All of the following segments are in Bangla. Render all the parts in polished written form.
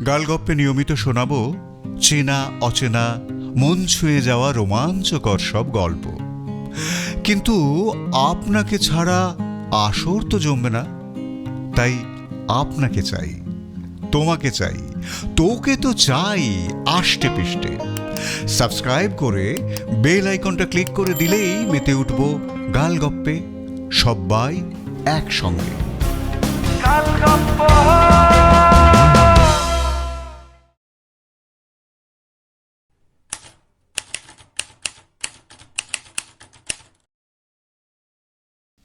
গালগপ্পে নিয়মিত শোনাবো চেনা অচেনা মন ছুঁয়ে যাওয়া রোমাঞ্চকর সব গল্প। কিন্তু আপনাকে ছাড়া আসর তো জমবে না, তাই আপনাকে চাই, তোমাকে চাই, তোকে তো চাই আষ্টে পিষ্টে। সাবস্ক্রাইব করে বেল আইকনটা ক্লিক করে দিলেই মেতে উঠব গালগপ্পে, সবাই একসঙ্গে।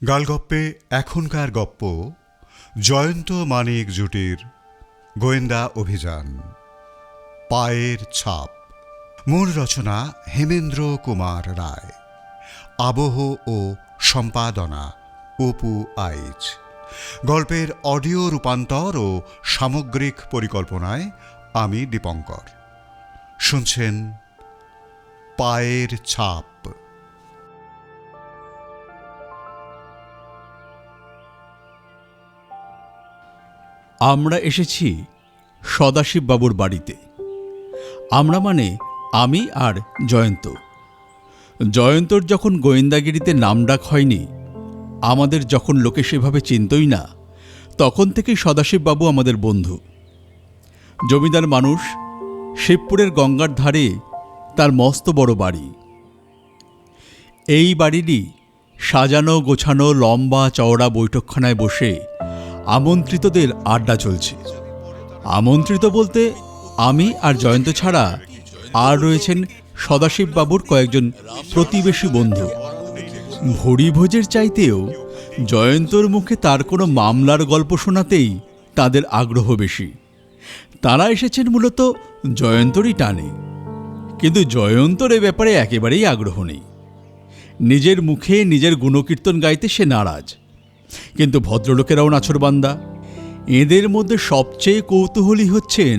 গালগপ্পে এখনকার গপ্প জয়ন্ত মানিক জুটির গোয়েন্দা অভিযান, পায়ের ছাপ। মূল রচনা হেমেন্দ্র কুমার রায়, আবহ ও সম্পাদনা অপু আইচ। গল্পের অডিও রূপান্তর ও সামগ্রিক পরিকল্পনায় আমি দীপঙ্কর। শুনছেন পায়ের ছাপ। আমরা এসেছি সদাশিব বাবুর বাড়িতে। আমরা মানে আমি আর জয়ন্ত। জয়ন্তর যখন গোয়েন্দাগিরিতে নামডাক হয়নি, আমাদের যখন লোকে সেভাবে চিনতই না, তখন থেকেই সদাশিববাবু আমাদের বন্ধু। জমিদার মানুষ, শিবপুরের গঙ্গার ধারে তার মস্ত বড় বাড়ি। এই বাড়িরই সাজানো গোছানো লম্বা চওড়া বৈঠকখানায় বসে আমন্ত্রিতদের আড্ডা চলছে। আমন্ত্রিত বলতে আমি আর জয়ন্ত ছাড়া আর রয়েছেন সদাশিববাবুর কয়েকজন প্রতিবেশী বন্ধু। ভুরিভোজের চাইতেও জয়ন্তর মুখে তার কোনো মামলার গল্প শোনাতেই তাদের আগ্রহ বেশি। তারা এসেছেন মূলত জয়ন্তরই টানে, কিন্তু জয়ন্তর এ ব্যাপারে একেবারেই আগ্রহ নেই। নিজের মুখে নিজের গুণকীর্তন গাইতে সে নারাজ। কিন্তু ভদ্রলোকেরাও নাছোড়বান্দা। এদের মধ্যে সবচেয়ে কৌতূহলী হচ্ছেন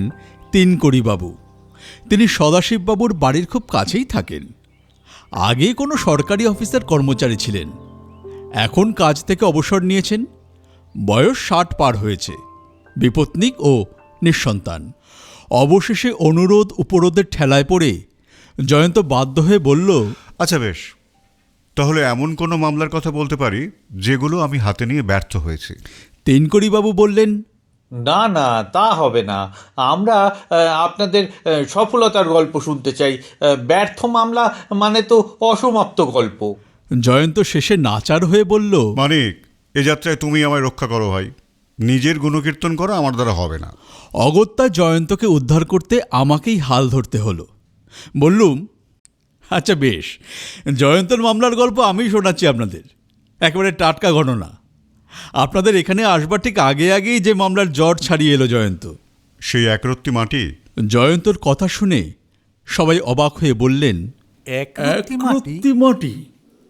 তিনকড়িবাবু। তিনি সদাশিববাবুর বাড়ির খুব কাছেই থাকেন। আগে কোনো সরকারি অফিসার কর্মচারী ছিলেন, এখন কাজ থেকে অবসর নিয়েছেন। বয়স 60 পার হয়েছে, বিপত্নিক ও নিঃসন্তান। অবশেষে অনুরোধ উপরোধের ঠেলায় পড়ে জয়ন্ত বাধ্য হয়ে বলল, আচ্ছা বেশ, তাহলে এমন কোনো মামলার কথা বলতে পারি যেগুলো আমি হাতে নিয়ে ব্যর্থ হয়েছি। তিনকড়িবাবু বললেন, না না, তা হবে না। আমরা আপনাদের সফলতার গল্প শুনতে চাই। ব্যর্থ মামলা মানে তো অসমাপ্ত গল্প। জয়ন্ত শেষে নাচার হয়ে বলল, মানিক, এ যাত্রায় তুমি আমায় রক্ষা করো ভাই। নিজের গুণকীর্তন করা আমার দ্বারা হবে না। অগত্যা জয়ন্তকে উদ্ধার করতে আমাকেই হাল ধরতে হলো। বললুম, আচ্ছা বেশ, জয়ন্তর মামলার গল্প আমি শোনাচ্ছি আপনাদের। একেবারে টাটকা ঘটনা। আপনাদের এখানে আসবার ঠিক আগে আগেই যে মামলার জ্বর ছাড়িয়ে এলো জয়ন্ত। সেই একরত্তি মাটি? জয়ন্তর কথা শুনে সবাই অবাক হয়ে বললেন, একরত্তি মাটি?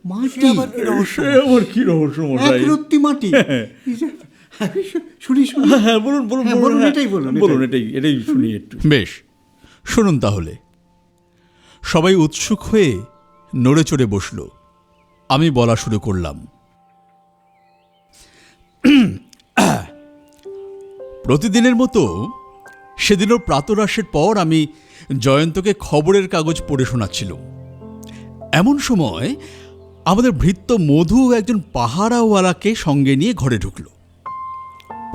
মাটি আবার কি রহস্য? আবার কি রহস্য মশাই? একরত্তি মাটি? শুনি শুনি। হ্যাঁ বলুন বলুন হ্যাঁ, বলুন, এটাই বলুন, বলুন, এটাই শুনি একটু। বেশ, শুনুন তাহলে। সবাই উৎসুক হয়ে নড়ে চড়ে বসল। আমি বলা শুরু করলাম। প্রতিদিনের মতো সেদিনও প্রাতরাশের পর আমি জয়ন্তকে খবরের কাগজ পড়ে শোনাচ্ছিলাম। এমন সময় আমাদের ভৃত্য মধু একজন পাহারাওয়ালাকে সঙ্গে নিয়ে ঘরে ঢুকল।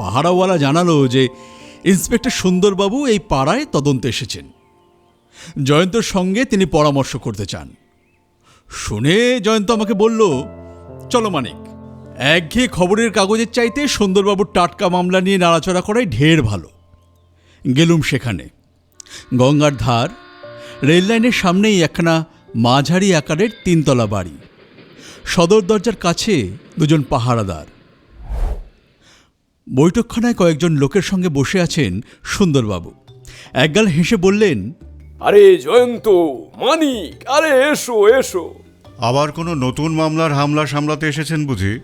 পাহারাওয়ালা জানালো যে ইন্সপেক্টর সুন্দরবাবু এই পাড়ায় তদন্তে এসেছেন। জয়ন্তর সঙ্গে তিনি পরামর্শ করতে চান। শুনে জয়ন্ত আমাকে বলল, চলো মানিক, একঘেয়ে খবরের কাগজের চাইতে সুন্দরবাবুর টাটকা মামলা নিয়ে নাড়াচড়া করাই ঢের ভালো। গেলুম সেখানে। গঙ্গার ধার, রেললাইনের সামনেই একখানা মাঝারি আকারের 3 তলা বাড়ি। সদর দরজার কাছে দুজন পাহারাদার। বৈঠকখানায় কয়েকজন লোকের সঙ্গে বসে আছেন সুন্দরবাবু। একগাল হেসে বললেন, আরে জয়ন্ত, মানিক, আরে এসো এসো। আবার কোনো নতুন মামলার হামলা সামলাতে এসেছেন বুঝি?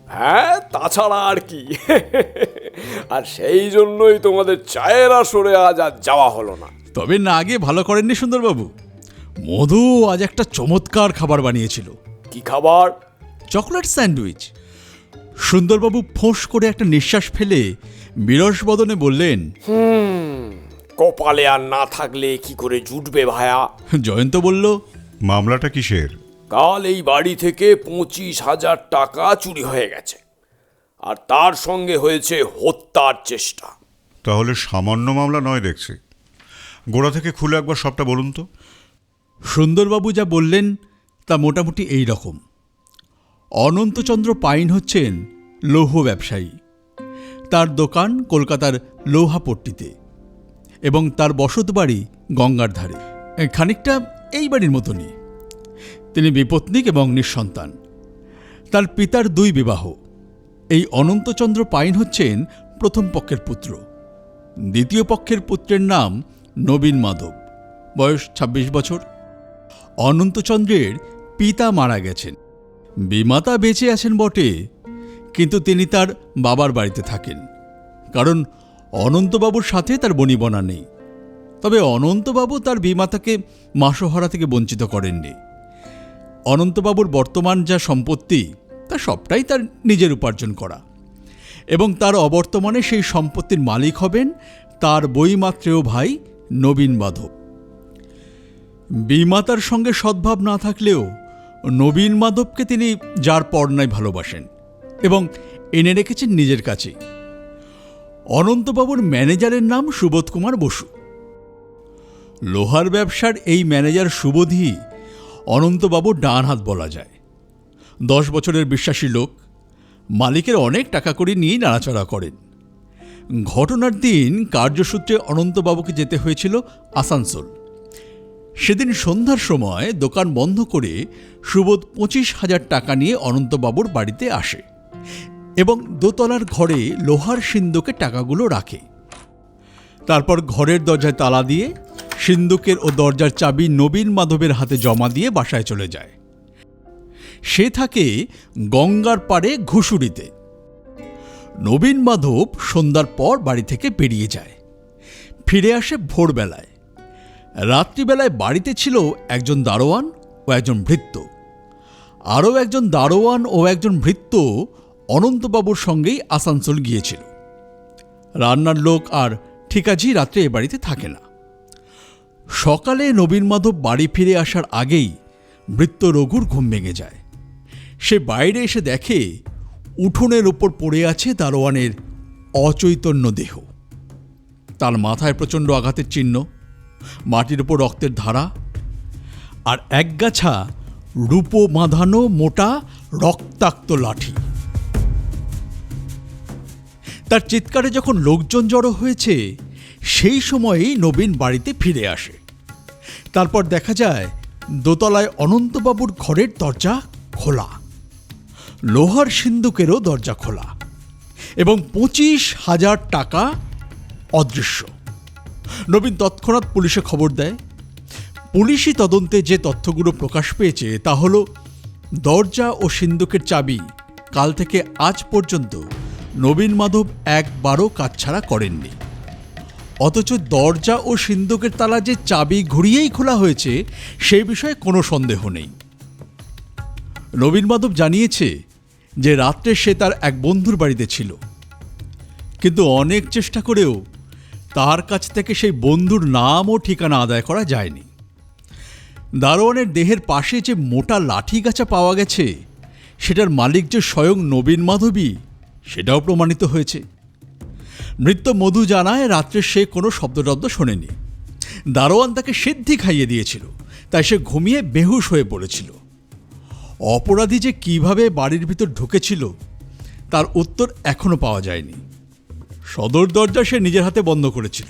হ্যাঁ, তাছাড়া আর কি। আর সেই জন্যই তোমাদের চায়ের আসরে আজ আর যাওয়া হলো না। তবে না গিয়ে ভালো করেননি সুন্দরবাবু। মধু আজ একটা চমৎকার খাবার বানিয়েছিল। কি খাবার? Chocolate sandwich. সুন্দরবাবু ফোঁস করে একটা নিঃশ্বাস ফেলে বিরস বদনে বললেন, কপালে আর না থাকলে কি করে জুটবে ভায়া? জয়ন্ত বলল, মামলাটা কিসের? কাল এই বাড়ি থেকে 25,000 টাকা চুরি হয়ে গেছে, আর তার সঙ্গে হয়েছে হত্যার চেষ্টা। তাহলে সামান্য মামলা নয় দেখছি। গোড়া থেকে খুলে একবার সবটা বলুন তো। সুন্দরবাবু যা বললেন তা মোটামুটি এই রকম। অনন্তচন্দ্র পাইন হচ্ছেন লৌহ ব্যবসায়ী। তার দোকান কলকাতার লৌহাপট্টিতে এবং তার বসত বাড়ি গঙ্গার ধারে, খানিকটা এই বাড়ির মতনই। তিনি বিপত্নিক এবং নিঃসন্তান। তার পিতার 2 বিবাহ। এই অনন্তচন্দ্র পাইন হচ্ছেন প্রথম পক্ষের পুত্র। দ্বিতীয় পক্ষের পুত্রের নাম নবীন মাধব, বয়স 26 বছর। অনন্তচন্দ্রের পিতা মারা গেছেন। বিমাতা বেঁচে আছেন বটে, কিন্তু তিনি তার বাবার বাড়িতে থাকেন, কারণ অনন্তবাবুর সাথে তার বনিবনা নেই। তবে অনন্তবাবু তার বিমাতাকে মাসোহারা থেকে বঞ্চিত করেননি। অনন্তবাবুর বর্তমান যা সম্পত্তি তা সবটাই তার নিজের উপার্জন করা, এবং তার অবর্তমানে সেই সম্পত্তির মালিক হবেন তার বইমাত্রেয় ভাই নবীন মাধব। বিমাতার সঙ্গে সদ্ভাব না থাকলেও নবীন মাধবকে তিনি যার পর্নায় ভালোবাসেন এবং এনে রেখেছেন নিজের কাছে। অনন্তবাবুর ম্যানেজারের নাম সুবোধ কুমার বসু। লোহার ব্যবসার এই ম্যানেজার সুবোধই অনন্তবাবুর ডান হাত বলা যায়। 10 বছরের বিশ্বাসী লোক, মালিকের অনেক টাকা কড়ি নিয়েই নাড়াচড়া করেন। ঘটনার দিন কার্যসূত্রে অনন্তবাবুকে যেতে হয়েছিল আসানসোল। সেদিন সন্ধ্যার সময় দোকান বন্ধ করে সুবোধ 25,000 টাকা নিয়ে অনন্তবাবুর বাড়িতে আসে এবং দোতলার ঘরে লোহার সিন্দুকে টাকাগুলো রাখে। তারপর ঘরের দরজায় তালা দিয়ে সিন্দুকের ও দরজার চাবি নবীন মাধবের হাতে জমা দিয়ে বাসায় চলে যায়। সে থাকে গঙ্গার পাড়ে ঘুষুরিতে। নবীন মাধব সন্ধ্যার পর বাড়ি থেকে বেরিয়ে যায়, ফিরে আসে ভোরবেলায়। রাত্রিবেলায় বাড়িতে ছিল একজন দারোয়ান ও একজন ভৃত্য। আরও একজন দারোয়ান ও একজন ভৃত্য অনন্তবাবুর সঙ্গেই আসানসোল গিয়েছিল। রান্নার লোক আর ঠিকাজি রাত্রে এ বাড়িতে থাকে না। সকালে নবীন মাধব বাড়ি ফিরে আসার আগেই ভৃত্য রঘুর ঘুম ভেঙে যায়। সে বাইরে এসে দেখে উঠোনের ওপর পড়ে আছে দারোয়ানের অচৈতন্য দেহ। তার মাথায় প্রচণ্ড আঘাতের চিহ্ন, মাটির ওপর রক্তের ধারা, আর একগাছা রূপো বাঁধানো মোটা রক্তাক্ত লাঠি। তার চিৎকারে যখন লোকজন জড়ো হয়েছে সেই সময়েই নবীন বাড়িতে ফিরে আসে। তারপর দেখা যায় দোতলায় অনন্তবাবুর ঘরের দরজা খোলা, লোহার সিন্দুকেরও দরজা খোলা, এবং 25,000 টাকা অদৃশ্য। নবীন তৎক্ষণাৎ পুলিশে খবর দেয়। পুলিশি তদন্তে যে তথ্যগুলো প্রকাশ পেয়েছে তা হল দরজা ও সিন্দুকের চাবি কাল থেকে আজ পর্যন্ত নবীন মাধব একবারও কাছছাড়া করেননি। অথচ দরজা ও সিন্দুকের তালা যে চাবি ঘুরিয়েই খোলা হয়েছে সেই বিষয়ে কোনো সন্দেহ নেই। নবীন মাধব জানিয়েছে যে রাত্রে সে তার এক বন্ধুর বাড়িতে ছিল, কিন্তু অনেক চেষ্টা করেও তার কাছ থেকে সেই বন্ধুর নাম ও ঠিকানা আদায় করা যায়নি। দারোয়ানের দেহের পাশে যে মোটা লাঠি গাছা পাওয়া গেছে সেটার মালিক যে স্বয়ং নবীন মাধবই সেটাও প্রমাণিত হয়েছে। মৃত্যু মধু জানায় রাত্রে সে কোনো শব্দটব্দ শোনেনি। দারোয়ান তাকে সিদ্ধি খাইয়ে দিয়েছিল, তাই সে ঘুমিয়ে বেহুশ হয়ে পড়েছিল। অপরাধী যে কিভাবে বাড়ির ভিতর ঢুকেছিল তার উত্তর এখনও পাওয়া যায়নি। সদর দরজা সে নিজের হাতে বন্ধ করেছিল।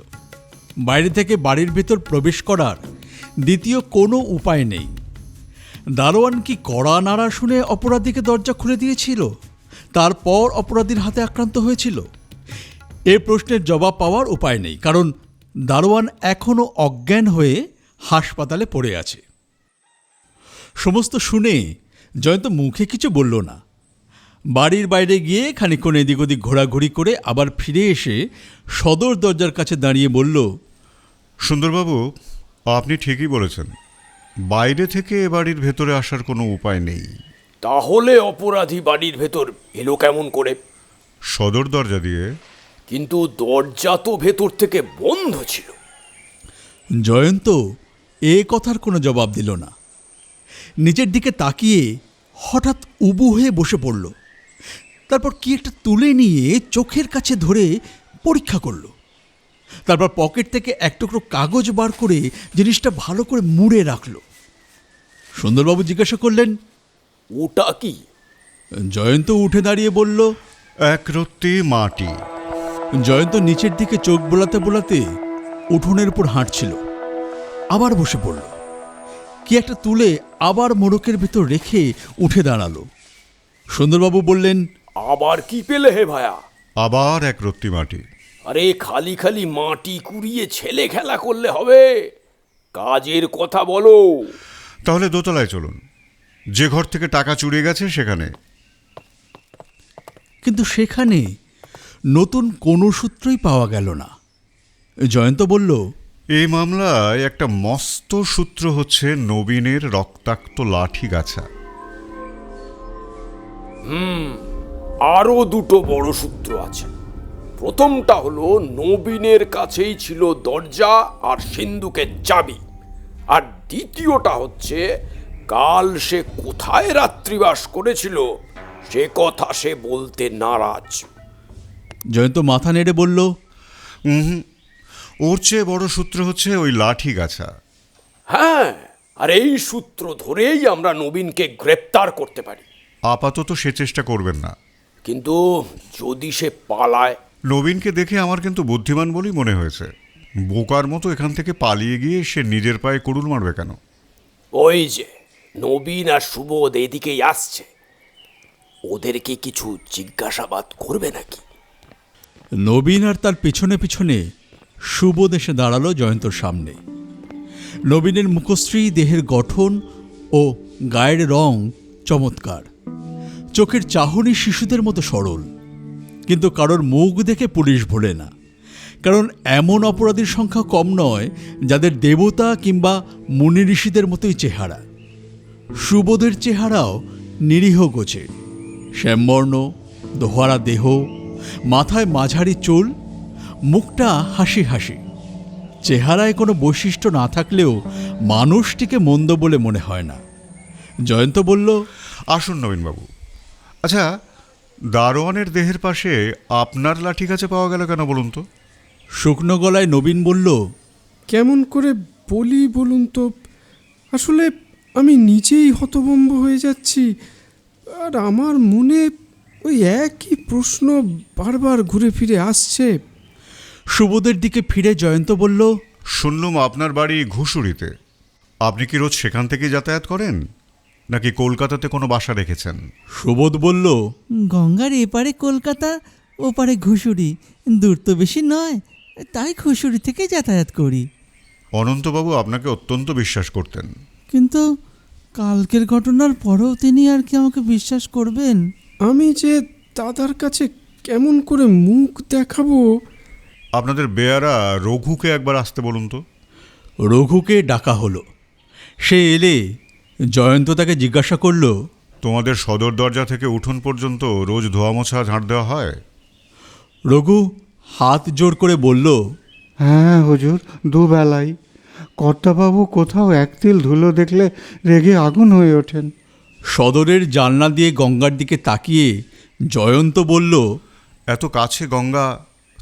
বাইরে থেকে বাড়ির ভিতর প্রবেশ করার দ্বিতীয় কোনো উপায় নেই। দারোয়ান কি কড়া নাড়া শুনে অপরাধীকে দরজা খুলে দিয়েছিল, তারপর অপরাধীর হাতে আক্রান্ত হয়েছিল? এ প্রশ্নের জবাব পাওয়ার উপায় নেই, কারণ দারোয়ান এখনও অজ্ঞান হয়ে হাসপাতালে পড়ে আছে। সমস্ত শুনে জয়ন্ত মুখে কিছু বলল না। বাড়ির বাইরে গিয়ে খানিকক্ষণ এদিক ওদিক ঘোরাঘুরি করে আবার ফিরে এসে সদর দরজার কাছে দাঁড়িয়ে বলল, সুন্দরবাবু, আপনি ঠিকই বলেছেন, বাইরে থেকে এ বাড়ির ভেতরে আসার কোনো উপায় নেই। তাহলে অপরাধী বাড়ির ভেতর এলো কেমন করে? সদর দরজা দিয়ে। কিন্তু দরজা তো ভেতর থেকে বন্ধ ছিল। জয়ন্ত এ কথার কোনো জবাব দিল না। নিচের দিকে তাকিয়ে হঠাৎ উবু হয়ে বসে পড়ল। তারপর কি একটা তুলে নিয়ে চোখের কাছে ধরে পরীক্ষা করল। তারপর পকেট থেকে এক টুকরো কাগজ বার করে জিনিসটা ভালো করে মুড়ে রাখল। সুন্দরবাবু জিজ্ঞাসা করলেন, ওটা কি? জয়ন্ত উঠে দাঁড়িয়ে বলল, এক রত্তি মাটি। জয়ন্ত নিচের দিকে চোখ বোলাতে বোলাতে উঠোনের উপর হাঁটছিল। আবার বসে পড়ল। কি একটা তুলে আবার মোড়কের ভিতর রেখে উঠে দাঁড়ালো। সুন্দরবাবু বললেন, আবার কি পেলে হে ভায়া? আবার এক রত্তি মাটি। আরে খালি খালি মাটি কুড়িয়ে ছেলে খেলা করলে হবে? কাজের কথা বলো। তাহলে দোতলায় চলুন, যে ঘর থেকে টাকা চুরি গেছে সেখানে। কিন্তু সেখানে নতুন কোনো সূত্রই পাওয়া গেল না। জয়ন্ত বলল, এই মামলায় একটা মস্ত সূত্র হচ্ছে নবীনের রক্তাক্ত লাঠি গাছা। আরো দুটো বড় সূত্র আছে। প্রথমটা হলো নবীনের কাছেই ছিল দরজা আর সিন্ধুকের চাবি। আর দ্বিতীয়টা হচ্ছে কাল সে কোথায় রাত্রিবাস করেছিল সে কথা সে বলতে নারাজ। জয়ন্ত মাথা নেড়ে বলল, ওর চেয়ে বড় সূত্র হচ্ছে ওই লাঠি গাছা। হ্যাঁ, আর এই সূত্র ধরেই আমরা নবীনকে গ্রেপ্তার করতে পারি। আপাতত সে চেষ্টা করবেন না। কিন্তু যদি সে পালায়? নবীনকে দেখে আমার কিন্তু বুদ্ধিমান বলেই মনে হয়েছে। বোকার মতো এখান থেকে পালিয়ে গিয়ে সে নিজের পায়ে কুড়ুল মারবে কেন? ওই যে নবীন আর সুবোধ এদিকেই আসছে, ওদেরকে কিছু জিজ্ঞাসাবাদ করবে নাকি? নবীন আর তার পিছনে পিছনে সুবোধ এসে দাঁড়ালো জয়ন্তর সামনে। নবীনের মুখশ্রী, দেহের গঠন ও গায়ের রং চমৎকার। চোখের চাহনি শিশুদের মতো সরল। কিন্তু কারোর মুখ দেখে পুলিশ ভোলে না, কারণ এমন অপরাধীর সংখ্যা কম নয় যাদের দেবতা কিংবা মুনি ঋষিদের মতোই চেহারা। সুবোধের চেহারাও নিরীহ গোছে। শ্যামবর্ণ, দোহারা দেহ, মাথায় মাঝারি চুল, মুখটা হাসি হাসি। চেহারায় কোনো বৈশিষ্ট্য না থাকলেও মানুষটিকে মন্দ বলে মনে হয় না। জয়ন্ত বলল, আসুন নবীনবাবু। আচ্ছা, দারোয়ানের দেহের পাশে আপনার লাঠি গাছে পাওয়া গেল কেন বলুন তো? শুকনো গলায় নবীন বলল, কেমন করে বলি বলুন তো? আসলে আমি নিজেই হতভম্ব হয়ে যাচ্ছি। আর আমার মনে ওই একই প্রশ্ন বারবার ঘুরে ফিরে আসছে। সুবোধের দিকে ফিরে জয়ন্ত বলল, শুনলুম আপনার বাড়ি ঘুষুরিতে। আপনি কি রোজ সেখান থেকে যাতায়াত করেন, নাকি কলকাতাতে কোনো বাসা রেখেছেন? সুবোধ বলল, গঙ্গার এপারে কলকাতা, ওপারে ঘুষুরি, দূর তো বেশি নয়, তাই ঘুষুরি থেকে যাতায়াত করি। অনন্তবাবু আপনাকে অত্যন্ত বিশ্বাস করতেন। কিন্তু কালকের ঘটনার পরেও তিনি আর কি আমাকে বিশ্বাস করবেন? আমি যে দাদার কাছে কেমন করে মুখ দেখাবো? আপনাদের বেয়ারা রঘুকে একবার আসতে বলুন তো। রঘুকে ডাকা হলো। সে এলে জয়ন্ত তাকে জিজ্ঞাসা করল, তোমাদের সদর দরজা থেকে উঠোন পর্যন্ত রোজ ধোয়া মোছা ঝাঁট দেওয়া হয়? রঘু হাত জোর করে বলল, হ্যাঁ হুজুর, দুবেলাই। কর্তাবাবু কোথাও এক তিল ধুলো দেখলে রেগে আগুন হয়ে ওঠেন। সদরের জানলা দিয়ে গঙ্গার দিকে তাকিয়ে জয়ন্ত বলল, এত কাছে গঙ্গা,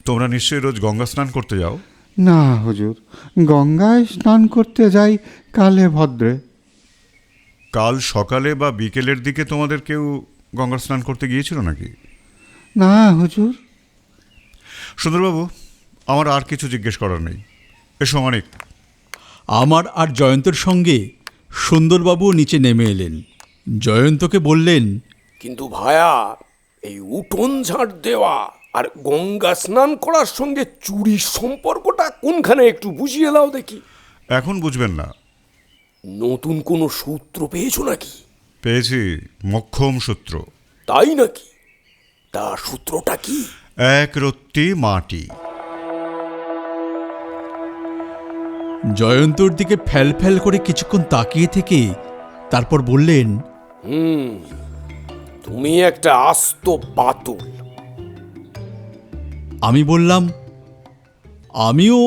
তোমরা নিশ্চয়ই রোজ গঙ্গা স্নান করতে যাও? না হুজুর, গঙ্গায় স্নান করতে যাই কালে ভদ্রে। কাল সকালে বা বিকেলের দিকে তোমাদের কেউ গঙ্গা স্নান করতে গিয়েছিল নাকি? না হুজুর। সুন্দরবাবু, আমার আর কিছু জিজ্ঞেস করার নেই। এসো মানিক। আমার আর জয়ন্তর সঙ্গে সুন্দরবাবু নিচে নেমে এলেন। জয়ন্তকে বললেন, কিন্তু ভায়া, এই উঠোন ঝাঁট দেওয়া আর গঙ্গা স্নান করার সঙ্গে চুরির সম্পর্কটা কোনখানে একটু বুঝিয়ে দাও দেখি। এখন বুঝবেন না। নতুন কোনো সূত্র পেয়েছো নাকি? পেয়েছি, মোক্ষম সূত্র। তাই নাকি? তা সূত্রটা কি? এক রত্তি মাটি। জয়ন্তর দিকে ফ্যাল ফ্যাল করে কিছুক্ষণ তাকিয়ে থেকে তারপর বললেন, তুমি একটা আস্ত বাতুল। আমি বললাম, আমিও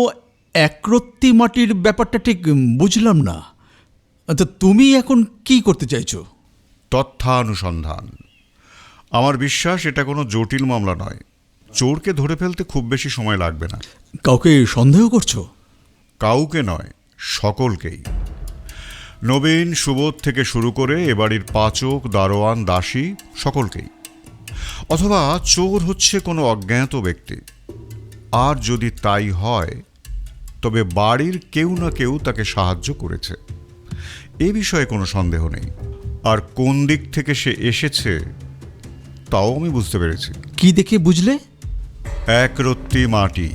একরত্তি মাটির ব্যাপারটা ঠিক বুঝলাম না। তো তুমি এখন কি করতে চাইছো? তথ্যানুসন্ধান। আমার বিশ্বাস এটা কোনো জটিল মামলা নয়। চোরকে ধরে ফেলতে খুব বেশি সময় লাগবে না। কাউকে সন্দেহ করছো? কাউকে নয়, সকলকেই। নবীন, সুবোধ থেকে শুরু করে এ বাড়ির পাচক, দারোয়ান, দাসী, সকলকেই। অথবা চোর হচ্ছে কোনো অজ্ঞাত ব্যক্তি। আর যদি তাই হয় তবে বাড়ির কেউ না কেউ তাকে সাহায্য করেছে, এ বিষয়ে কোনো সন্দেহ নেই। আর কোন দিক থেকে সে এসেছে তাও আমি বুঝতে পেরেছি। কি দেখে বুঝলে? একরত্তি মাটি।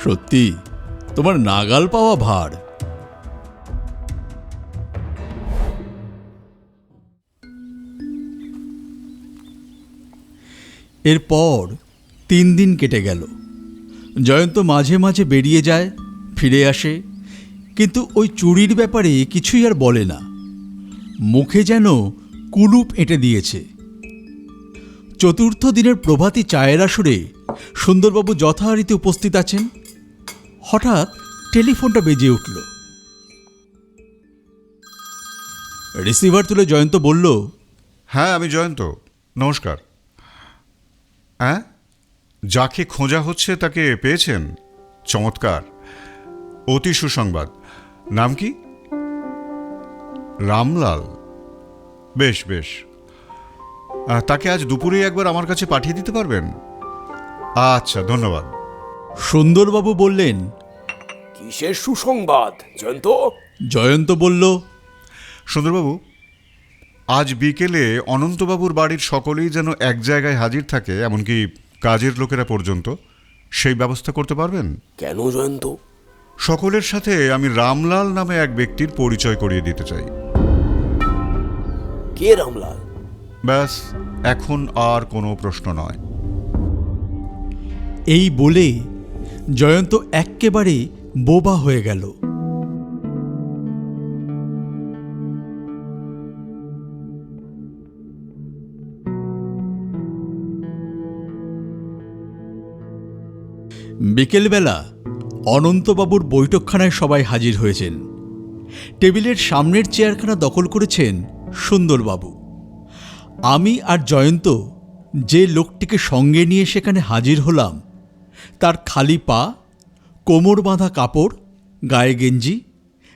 সত্যি তোমার নাগাল পাওয়া ভার। এরপর 3 দিন কেটে গেল। জয়ন্ত মাঝে মাঝে বেরিয়ে যায়, ফিরে আসে, কিন্তু ওই চুরির ব্যাপারে কিছুই আর বলে না। মুখে যেন কুলুপ এঁটে দিয়েছে। চতুর্থ দিনের প্রভাতী চায়ের আসরে সুন্দরবাবু যথারীতি উপস্থিত আছেন। হঠাৎ টেলিফোনটা বেজে উঠল। রিসিভার তুলে জয়ন্ত বলল, হ্যাঁ, আমি জয়ন্ত। নমস্কার। হ্যাঁ, যাকে খোঁজা হচ্ছে তাকে পেয়েছেন? চমৎকার, অতি সুসংবাদ। নাম কি? রামলাল। বেশ বেশ, তাকে আজ দুপুরেই একবার আমার কাছে পাঠিয়ে দিতে পারবেন? আচ্ছা, ধন্যবাদ। সুন্দরবাবু বললেন, কিসের সুসংবাদ জয়ন্ত? জয়ন্ত বলল, সুন্দরবাবু, আজ বিকেলে অনন্তবাবুর বাড়ির সকলেই যেন এক জায়গায় হাজির থাকে, এমনকি কাজের লোকেরা পর্যন্ত, সেই ব্যবস্থা করতে পারবেন? কেন জয়ন্ত? সকলের সাথে আমি রামলাল নামে এক ব্যক্তির পরিচয় করিয়ে দিতে চাই। কে রামলাল? ব্যাস, এখন আর কোনো প্রশ্ন নয়। এই বলে জয়ন্ত এক্কেবারে বোবা হয়ে গেল। বিকেলবেলা অনন্তবাবুর বৈঠকখানায় সবাই হাজির হয়েছেন। টেবিলের সামনের চেয়ারখানা দখল করেছেন সুন্দরবাবু। আমি আর জয়ন্ত যে লোকটিকে সঙ্গে নিয়ে সেখানে হাজির হলাম, তার খালি পা, কোমর বাঁধা কাপড়, গায়ে গেঞ্জি,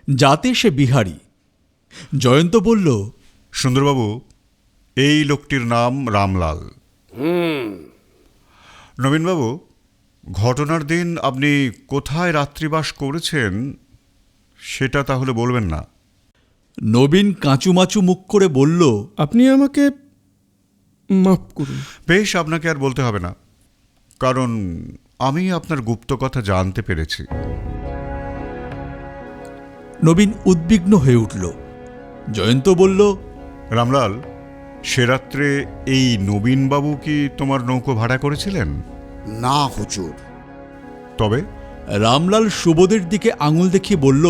যাতে সে বিহারি। জয়ন্ত বলল, সুন্দরবাবু, এই লোকটির নাম রামলাল। নবীনবাবু, ঘটনার দিন আপনি কোথায় রাত্রিবাস করেছেন সেটা তাহলে বলবেন না? নবীন কাঁচুমাচু মুখ করে বলল, আপনি আমাকে মাফ করুন। বেশ, আপনাকে আর বলতে হবে না, কারণ আমি আপনার গুপ্ত কথা জানতে পেরেছি। নবীন উদ্বিগ্ন হয়ে উঠল। জয়ন্ত বলল, রামলাল, সে রাত্রে এই নবীনবাবু কি তোমার নৌকো ভাড়া করেছিলেন? না হুজুর। তবে? রামলাল সুবোধের দিকে আঙুল দেখিয়ে বলল,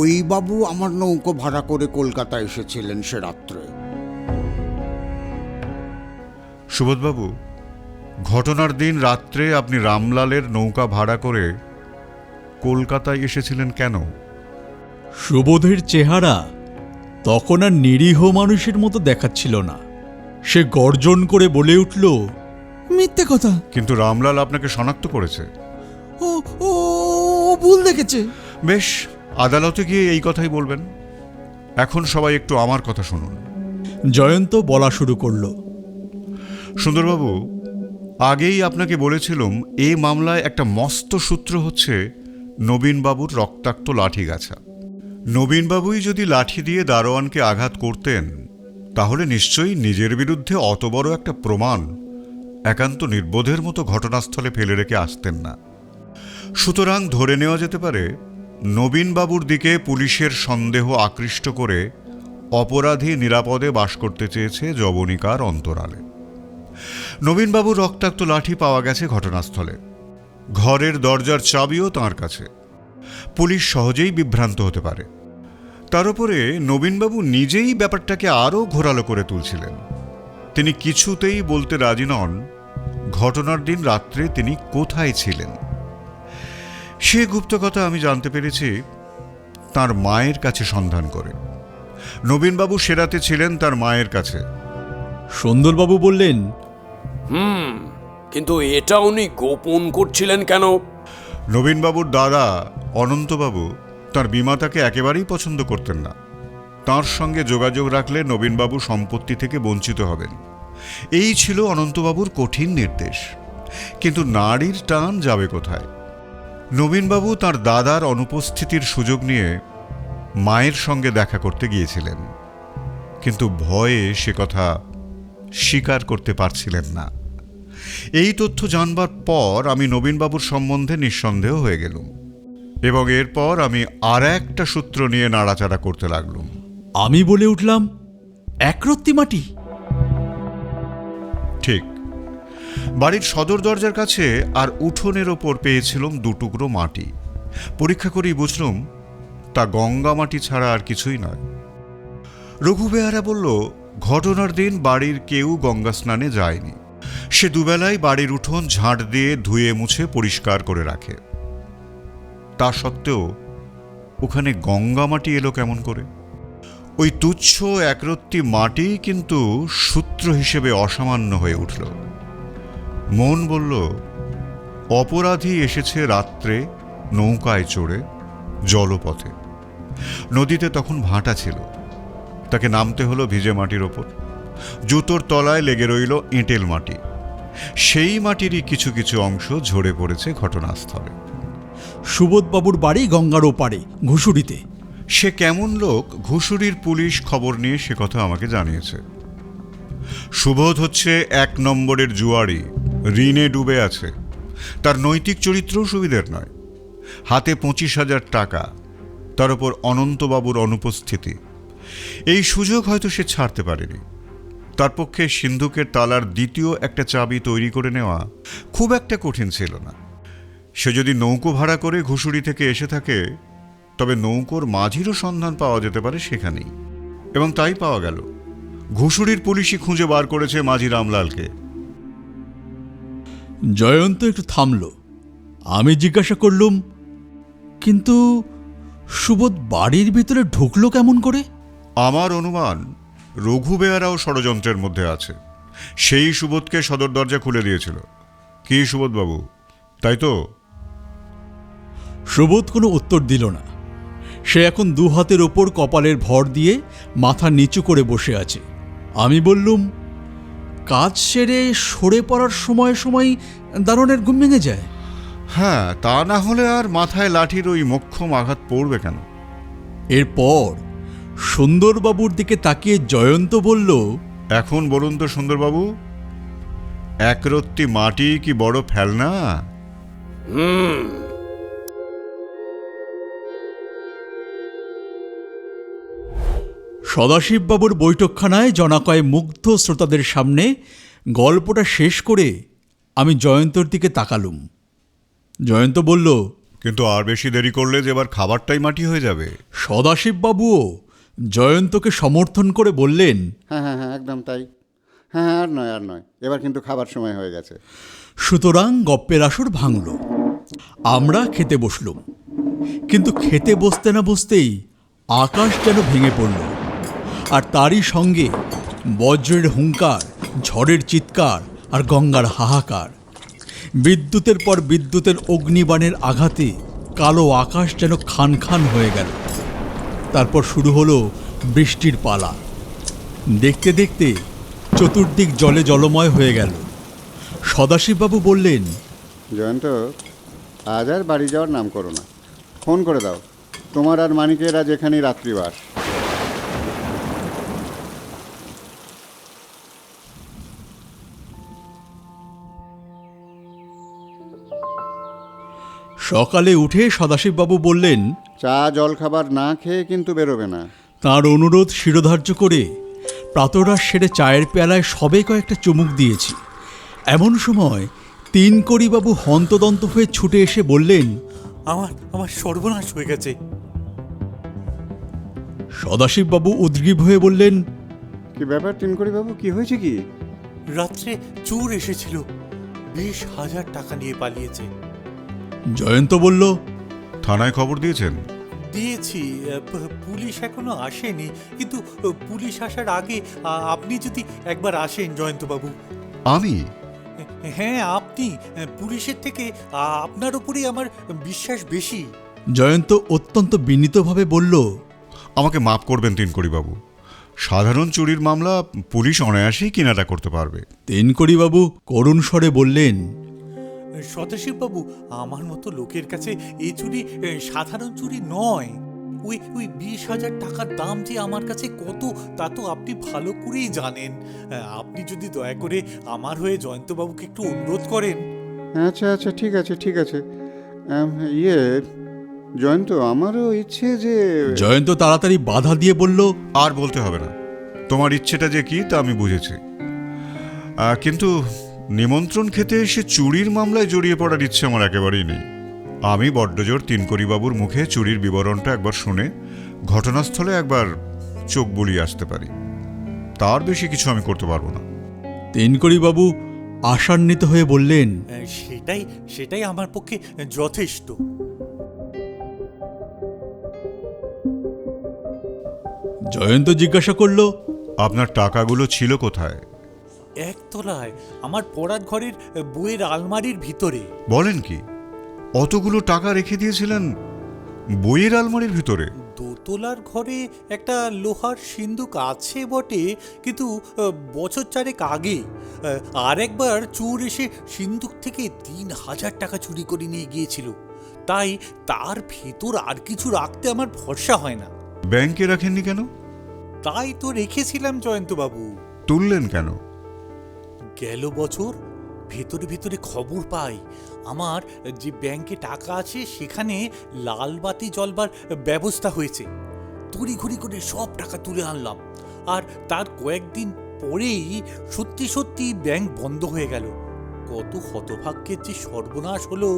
ওই বাবু আমার নৌকো ভাড়া করে কলকাতা এসেছিলেন সে রাত্রে। সুবোধবাবু, ঘটনার দিন রাত্রে আপনি রামলালের নৌকা ভাড়া করে কলকাতায় এসেছিলেন কেন? সুবোধের চেহারা তখন আর নিরীহ মানুষের মতো দেখাচ্ছিল না। সে গর্জন করে বলে উঠল, মিথ্যে কথা। কিন্তু রামলাল আপনাকে শনাক্ত করেছে। ও ও ও ভুল দেখেছে। বেশ, আদালতে গিয়ে এই কথাই বলবেন। এখন সবাই একটু আমার কথা শুনুন। জয়ন্ত বলা শুরু করল, সুন্দরবাবু, আগেই আপনাকে বলেছিলাম এই মামলায় একটা মস্ত সূত্র হচ্ছে নবীনবাবুর রক্তাক্ত লাঠিগাছা। নবীনবাবুই যদি লাঠি দিয়ে দারোয়ানকে আঘাত করতেন তাহলে নিশ্চয়ই নিজের বিরুদ্ধে অত বড় একটা প্রমাণ একান্ত নির্বোধের মতো ঘটনাস্থলে ফেলে রেখে আসতেন না। সুতরাং ধরে নেওয়া যেতে পারে নবীনবাবুর দিকে পুলিশের সন্দেহ আকৃষ্ট করে অপরাধী নিরাপদে বাস করতে চেয়েছে যবনিকার অন্তরালে। নবীনবাবুর রক্তাক্ত লাঠি পাওয়া গেছে ঘটনাস্থলে। ঘরের দরজার চাবিও তাঁর কাছে। পুলিশ সহজেই বিভ্রান্ত হতে পারে। তার উপরে নবীনবাবু নিজেই ব্যাপারটাকে আরও ঘোরালো করে তুলছিলেন। তিনি কিছুতেই বলতে রাজি নন ঘটনার দিন রাত্রে তিনি কোথায় ছিলেন। সে গুপ্তকথা আমি জানতে পেরেছি তার মায়ের কাছে সন্ধান করে। নবীনবাবু সে রাতে ছিলেন তার মায়ের কাছে। সুন্দরবাবু বললেন, কিন্তু এটা উনি গোপন করছিলেন কেন? নবীনবাবুর দাদা অনন্তবাবু তার বিমাতাকে একেবারেই পছন্দ করতেন না। তাঁর সঙ্গে যোগাযোগ রাখলে নবীনবাবু সম্পত্তি থেকে বঞ্চিত হবেন, এই ছিল অনন্তবাবুর কঠিন নির্দেশ। কিন্তু নারীর টান যাবে কোথায়? নবীনবাবু তার দাদার অনুপস্থিতির সুযোগ নিয়ে মায়ের সঙ্গে দেখা করতে গিয়েছিলেন, কিন্তু ভয়ে সে কথা স্বীকার করতে পারছিলেন না। এই তথ্য জানবার পর আমি নবীনবাবুর সম্বন্ধে নিঃসন্দেহ হয়ে গেলুম, এবং এরপর আমি আর একটা সূত্র নিয়ে নাড়াচাড়া করতে লাগলুম। আমি বলে উঠলাম, একরত্তি মাটি? ঠিক। বাড়ির সদর দরজার কাছে আর উঠোনের ওপর পেয়েছিলাম 2 টুকরো মাটি। পরীক্ষা করেই বুঝলুম তা গঙ্গা মাটি ছাড়া আর কিছুই নয়। রঘু বেহারা বলল, ঘটনার দিন বাড়ির কেউ গঙ্গা স্নানে যায়নি। সে দুবেলায় বাড়ির উঠোন ঝাঁট দিয়ে ধুয়ে মুছে পরিষ্কার করে রাখে। তা সত্ত্বেও ওখানে গঙ্গা মাটি এলো কেমন করে? ওই তুচ্ছ একরত্তি মাটি কিন্তু সূত্র হিসেবে অসামান্য হয়ে উঠল। মন বলল, অপরাধী এসেছে রাত্রে নৌকায় চড়ে জলপথে। নদীতে তখন ভাটা ছিল, তাকে নামতে হলো ভিজে মাটির ওপর। জুতোর তলায় লেগে রইল এঁটেল মাটি। সেই মাটিরই কিছু কিছু অংশ ঝরে পড়েছে ঘটনাস্থলে। সুবোধবাবুর বাড়ি গঙ্গার ওপারে, ঘুষুরিতে। সে কেমন লোক ঘুষুরির পুলিশ খবর নিয়ে সে কথা আমাকে জানিয়েছে। সুবোধ হচ্ছে 1 নম্বরের জুয়ারি, ঋণে ডুবে আছে। তার নৈতিক চরিত্রও সুবিধের নয়। হাতে 25,000 টাকা, তার উপর অনন্তবাবুর অনুপস্থিতি। এই সুযোগ হয়তো সে ছাড়তে পারেনি। তার পক্ষে সিন্ধুকের তালার দ্বিতীয় একটা চাবি তৈরি করে নেওয়া খুব একটা কঠিন ছিল না। সে যদি নৌকো ভাড়া করে ঘুষুরি থেকে এসে থাকে, তবে নৌকোর মাঝিরও সন্ধান পাওয়া যেতে পারে সেখানেই, এবং তাই পাওয়া গেল। ঘুষুরির পুলিশই খুঁজে বার করেছে মাঝি রামলালকে। জয়ন্ত একটু থামল। আমি জিজ্ঞাসা করলুম, কিন্তু সুবোধ বাড়ির ভিতরে ঢুকলো কেমন করে? আমার অনুমান রঘু বেয়ারাও ষড়যন্ত্রের মধ্যে আছে। সেই সুবোধকে সদর দরজা খুলে দিয়েছিল। কি সুবোধবাবু, তাই তো? সুবোধ কোনো উত্তর দিল না। সে এখন 2 হাতের ওপর কপালের ভর দিয়ে মাথা নিচু করে বসে আছে। আমি বললুম, কাজ সেরে সরে পড়ার সময় সময় দারোয়ানের ঘুম ভেঙে যায়। হ্যাঁ, তা না হলে আর মাথায় লাঠির ওই মোক্ষম আঘাত পড়বে কেন? এরপর সুন্দরবাবুর দিকে তাকিয়ে জয়ন্ত বলল, এখন বলুন তো সুন্দরবাবু, একরত্তি মাটি কি বড় ফেলনা? সদাশিববাবুর বৈঠকখানায় জনাকয় মুগ্ধ শ্রোতাদের সামনে গল্পটা শেষ করে আমি জয়ন্তর দিকে তাকালুম। জয়ন্ত বলল, কিন্তু আর বেশি দেরি করলে যে এবার খাবারটাই মাটি হয়ে যাবে। সদাশিববাবুও জয়ন্তকে সমর্থন করে বললেন, হ্যাঁ হ্যাঁ হ্যাঁ, একদম তাই। হ্যাঁ, আর নয়, এবার কিন্তু খাবার সময় হয়ে গেছে। সুতরাং গপ্পের আসর ভাঙল। আমরা খেতে বসলুম, কিন্তু খেতে বসতে না বসতেই আকাশ যেন ভেঙে পড়ল, আর তারই সঙ্গে বজ্রের হুঙ্কার, ঝড়ের চিৎকার আর গঙ্গার হাহাকার। বিদ্যুতের পর বিদ্যুতের অগ্নিবাণের আঘাতে কালো আকাশ যেন খান খান হয়ে গেল। তারপর শুরু হলো বৃষ্টির পালা। দেখতে দেখতে চতুর্দিক জলে জলময় হয়ে গেল। সদাশিববাবু বললেন, জয়ন্ত, আজ আর বাড়ি যাওয়ার নাম করো না, ফোন করে দাও। তোমার আর মানিকের আজ এখানেই রাত্রিবাস। সকালে উঠে সদাশিববাবু বললেন, চা জল খাবার না খেয়ে কিন্তু বেরোবে না। তাঁর অনুরোধ শিরোধার্য করে প্রাতরাশ সেরে চায়ের পেয়ালায় সবে কয়েকটা চুমুক দিয়েছি। এমন সময় 3কড়িবাবু হন্তদন্ত হয়ে ছুটে এসে বললেন, আমার সর্বনাশ হয়ে গেছে। সদাশিববাবু উদ্গ্রীব হয়ে বললেন, কি ব্যাপার 3কড়িবাবু, কি হয়েছে কি? রাত্রে চোর এসেছিল, 20,000 টাকা নিয়ে পালিয়েছে। জয়ন্ত বলল, থানায় খবর দিয়েছেন? দিয়েছি, পুলিশ এখনো আসেনি, কিন্তু পুলিশ আসার আগে আপনি যদি একবার আসেন জয়ন্তবাবু। আমি? হ্যাঁ, আপনি। পুলিশের থেকে আপনার উপরেই আমার বিশ্বাস বেশি। জয়ন্ত অত্যন্ত বিনীতভাবে বলল, আমাকে মাফ করবেন তিনকড়িবাবু, সাধারণ চুরির মামলা পুলিশ অনায়াসেই কিনারা করতে পারবে। তেনকড়িবাবু করুণ স্বরে বললেন, সদাশিববাবু, আমার মতো লোকের কাছে এই চুরি সাধারণ চুরি নয়। ওই 20,000 টাকার দাম যে আমার কাছে কত তা তো আপনি ভালো করেই জানেন। আপনি যদি দয়া করে আমার হয়ে জয়ন্তবাবুকে একটু অনুরোধ করেন। আচ্ছা আচ্ছা, ঠিক আছে ঠিক আছে। ইয়ে জয়ন্ত, আমারও ইচ্ছে যে... জয়ন্ত তাড়াতাড়ি বাধা দিয়ে বলল, আর বলতে হবে না, তোমার ইচ্ছেটা যে কি তা আমি বুঝেছি, কিন্তু নিমন্ত্রণ খেতে এসে চুরির মামলায় জড়িয়ে পড়ার ইচ্ছে আমার একেবারেই নেই। আমি বড্ডজোর তিনকড়িবাবুর মুখে চুরির বিবরণটা একবার শুনে ঘটনাস্থলে একবার চোখ বুলিয়ে আসতে পারি, তার বেশি কিছু আমি করতে পারবো না। তেনকড়িবাবু আশান্বিত হয়ে বললেন, সেটাই আমার পক্ষে যথেষ্ট। জয়ন্ত জিজ্ঞাসা করল, আপনার টাকাগুলো ছিল কোথায়? একতলায় আমার পড়ার ঘরের বইয়ের আলমারির ভিতরে। বলেন কি, অতগুলো টাকা রেখে দিয়েছিলেন বইয়ের আলমারির ভিতরে? দোতলার ঘরে একটা লোহার সিন্দুক আছে বটে, কিন্তু বছর 4 আগে আরেকবার চোর এসে সিন্দুক থেকে 3,000 টাকা চুরি করে নিয়ে গিয়েছিল। তাই তার ভেতর আর কিছু রাখতে আমার ভরসা হয় না। ব্যাংকে রাখেননি কেন? তাই তো রেখেছিলাম জয়ন্তবাবু। তুললেন কেন? গেল বছর ভেতরে ভেতরে খবর পাই আমার যে ব্যাংকে টাকা আছে সেখানে লাল বাতি জ্বলবার ব্যবস্থা হয়েছে। তড়িঘড়ি করে সব টাকা তুলে আনলাম, আর তার কয়েকদিন পরেই সত্যি সত্যি ব্যাংক বন্ধ হয়ে গেল। কত হতভাগ্যের যে সর্বনাশ হলো!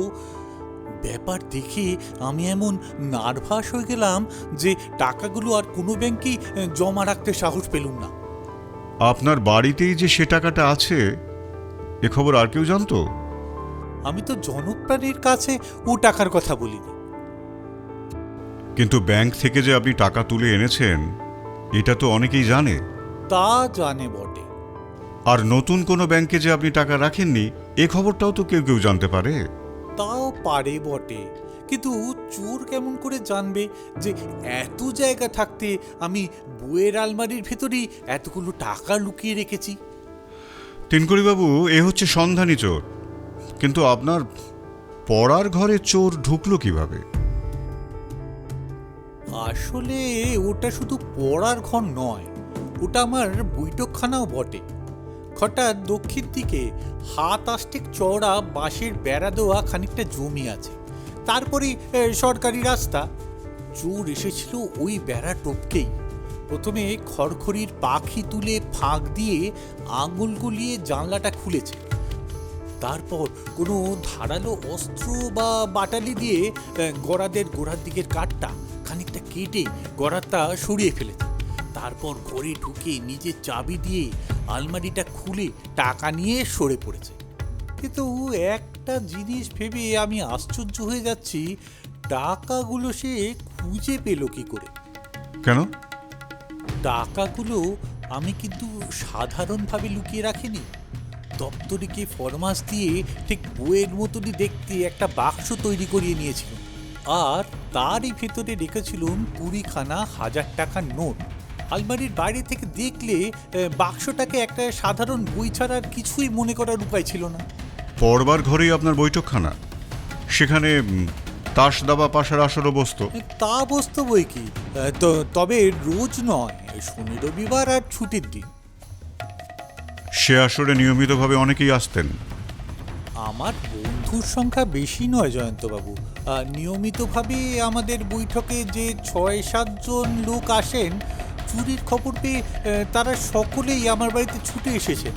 ব্যাপার দেখে আমি এমন নার্ভাস হয়ে গেলাম যে টাকাগুলো আর কোনো ব্যাংকেই জমা রাখতে সাহস পেলুম না। আপনার বাড়িতেই যে সে টাকাটা আছে এ খবর আর কেউ জানতো? আমি তো জনপ্রাণীর কাছে ও টাকার কথা বলিনি। কিন্তু ব্যাংক থেকে যে আপনি টাকা তুলে এনেছেন এটা তো অনেকেই জানে। তা জানে বটে। আর নতুন কোনো ব্যাংকে যে আপনি টাকা রাখেননি এ খবরটাও তো কেউ কেউ জানতে পারে। তাও পারে বটে, কিন্তু চোর কেমন করে জানবে যে এত জায়গা থাকতে আমি বইয়ের আলমারির ভেতরেই এতগুলো টাকা লুকিয়ে রেখেছি? তিনকড়িবাবু, এ হচ্ছে সন্ধানী চোর, কিন্তু আপনার পড়ার ঘরে চোর ঢুকলো কিভাবে? আসলে ওটা শুধু পড়ার ঘর নয়, ওটা আমার বৈঠকখানাও বটে। ঘরটার দক্ষিণ দিকে 7 আষ্টেক চওড়া বাঁশের বেড়া দেওয়া খানিকটা জমি আছে, তারপরে সরকারি রাস্তা। চোর এসেছিল ওই বেড়া টপকেই। প্রথমে খড়খড়ির পাখি তুলে ফাঁক দিয়ে আঙুল গলিয়ে জানলাটা খুলেছে। তারপর কোনো ধারালো অস্ত্র বা বাটালি দিয়ে গড়াদের গোড়ার দিকের কাঠটা খানিকটা কেটে গড়ারটা সরিয়ে ফেলেছে। তারপর ঘরে ঢুকে নিজের চাবি দিয়ে আলমারিটা খুলে টাকা নিয়ে সরে পড়েছে। কিন্তু একটা জিনিস ভেবে আমি আশ্চর্য হয়ে যাচ্ছি, টাকাগুলো সে খুঁজে পেল কি করে? কেন? টাকাগুলো আমি কিন্তু সাধারণভাবে লুকিয়ে রাখিনি। দপ্তরিকে ফরমাস দিয়ে ঠিক বইয়ের মতনই দেখতে একটা বাক্স তৈরি করিয়ে নিয়েছিল, আর তারই ভেতরে রেখেছিলাম 20খানা 1000 টাকার নোট। আলমারির বাইরে থেকে দেখলে বাক্সটাকে একটা সাধারণ বই ছাড়া আর কিছুই মনে করার উপায় ছিল না। পড়বার ঘরেই আপনার বৈঠকখানা, সেখানে তাস দাবা পাশার আসরও বসতো? তা বসতো বই কি, তবে রোজ নয়, শনি রবিবার আর ছুটির দিন। সে আসরে নিয়মিতভাবে অনেকেই আসতেন? আমার বন্ধুর সংখ্যা বেশি নয় জয়ন্তবাবু। নিয়মিতভাবে আমাদের বৈঠকে যে 6-7 জন লোক আসেন, চুরির খবর পেয়ে তারা সকলেই আমার বাড়িতে ছুটে এসেছে।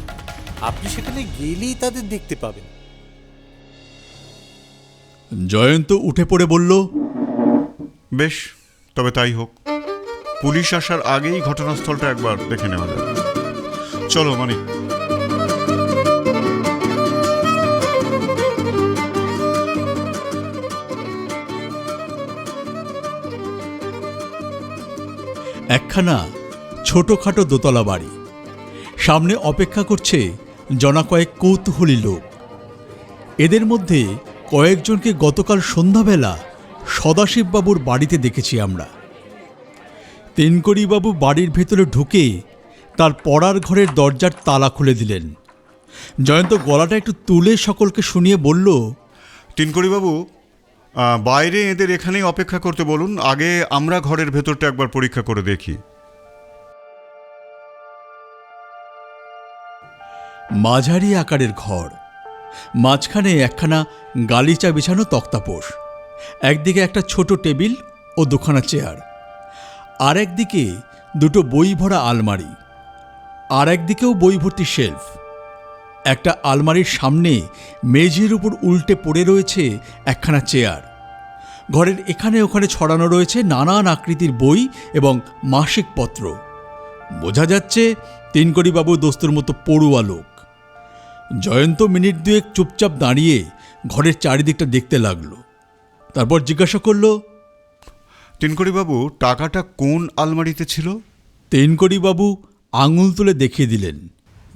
আপনি সেখানে গেলেই তাদের দেখতে পাবেন। জয়ন্ত উঠে পড়ে বলল, বেশ, তবে তাই হোক। পুলিশ আসার আগেই ঘটনাস্থলটা একবার দেখে নেওয়া যাবে। চলো মানিক। একখানা ছোটোখাটো দোতলা বাড়ি। সামনে অপেক্ষা করছে জনা কয়েক কৌতূহলী লোক। এদের মধ্যে কয়েকজনকে গতকাল সন্ধ্যাবেলা সদাশিববাবুর বাড়িতে দেখেছি আমরা। তেনকড়িবাবু বাড়ির ভেতরে ঢুকে তার পড়ার ঘরের দরজার তালা খুলে দিলেন। জয়ন্ত গলাটা একটু তুলে সকলকে শুনিয়ে বলল, তিনকড়িবাবু, বাইরে এদের এখানেই অপেক্ষা করতে বলুন, আগে আমরা ঘরের ভেতরটা একবার পরীক্ষা করে দেখি। মাঝারি আকারের ঘর, মাঝখানে একখানা গালিচা বিছানো তক্তাপোষ, একদিকে একটা ছোট টেবিল ও দুখানা চেয়ার, আর একদিকে দুটো বই ভরা আলমারি, আর একদিকেও বই ভর্তি শেলফ। একটা আলমারির সামনে মেঝের উপর উল্টে পড়ে রয়েছে একখানা চেয়ার। ঘরের এখানে ওখানে ছড়ানো রয়েছে নানান আকৃতির বই এবং মাসিক পত্র। বোঝা যাচ্ছে তিনকড়িবাবু দোস্তুর মতো পড়ুয়া লোক। জয়ন্ত মিনিট দুয়েক চুপচাপ দাঁড়িয়ে ঘরের চারিদিকটা দেখতে লাগলো। তারপর জিজ্ঞাসা করল, তিনকড়িবাবু, টাকাটা কোন আলমারিতে ছিল? তেনকড়িবাবু আঙুল তুলে দেখিয়ে দিলেন।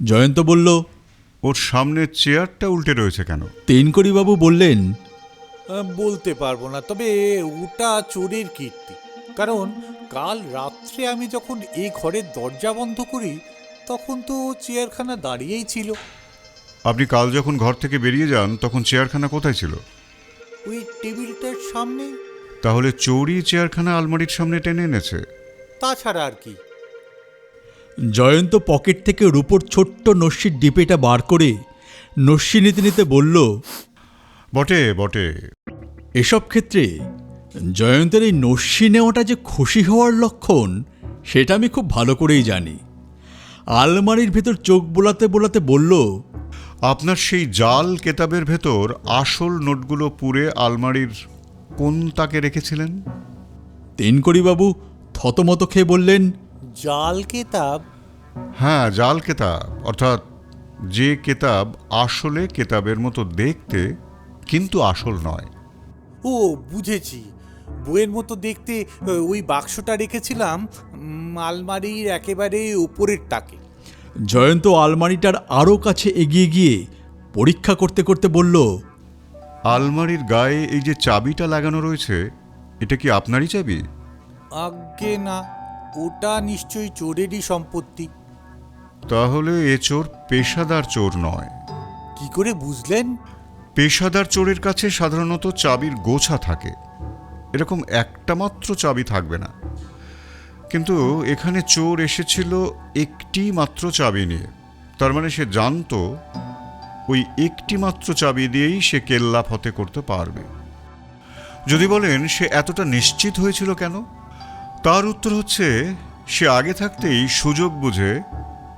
জয়ন্ত বলল, ওর সামনে চেয়ারটা উল্টে রয়েছে কেন? তেনকড়িবাবু বললেন, বলতে পারবো না, তবে ওটা চোরের কীর্তি। কারণ কাল রাত্রে আমি যখন এই ঘরের দরজা বন্ধ করি তখন তো চেয়ারখানা দাঁড়িয়েই ছিল। আপনি কাল যখন ঘর থেকে বেরিয়ে যান তখন চেয়ারখানা কোথায় ছিল? ওই টেবিলটার সামনে। তাহলে চোরই চেয়ারখানা আলমারির সামনে টেনে এনেছে। তাছাড়া আর কি? জয়ন্ত পকেট থেকে রূপোর ছোট্ট নস্যির ডিপেটা বার করে নস্যি নিতে নিতে বলল, বটে বটে। এসব ক্ষেত্রে জয়ন্তের এই নস্যি নেওয়াটা যে খুশি হওয়ার লক্ষণ সেটা আমি খুব ভালো করেই জানি। আলমারির ভেতর চোখ বোলাতে বোলাতে বলল, আপনার সেই জাল কেতাবের ভেতর আসল নোটগুলো পুরে আলমারির কোন তাকে রেখেছিলেন? তেনকড়িবাবু থতমত খেয়ে বললেন, জাল কেতাব? হ্যাঁ, জাল কেতাব, অর্থাৎ যে কেতাব আসলে কেতাবের মতো দেখতে কিন্তু আসল নয়। ও, বুঝেছি। বইয়ের মতো দেখতে ওই বাক্সটা রেখেছিলাম আলমারির একেবারে উপরের তাকে। জয়ন্ত আলমারিটার আরও কাছে এগিয়ে গিয়ে পরীক্ষা করতে করতে বলল, আলমারির গায়ে এই যে চাবিটা লাগানো রয়েছে, এটা কি আপনারই চাবি? আজ্ঞে না, ওটা নিশ্চয়ই চোরেরই সম্পত্তি। তাহলে এ চোর পেশাদার চোর নয়। কি করে বুঝলেন? পেশাদার চোরের কাছে সাধারণত চাবির গোছা থাকে, এরকম একটা মাত্র চাবি থাকবে না। কিন্তু এখানে চোর এসেছিল একটি মাত্র চাবি নিয়ে, তার মানে সে জানতো ওই একটি মাত্র চাবি দিয়েই সে কেল্লা ফতে করতে পারবে। যদি বলেন সে এতটা নিশ্চিত হয়েছিল কেন, তার উত্তর হচ্ছে সে আগে থাকতেই সুযোগ বুঝে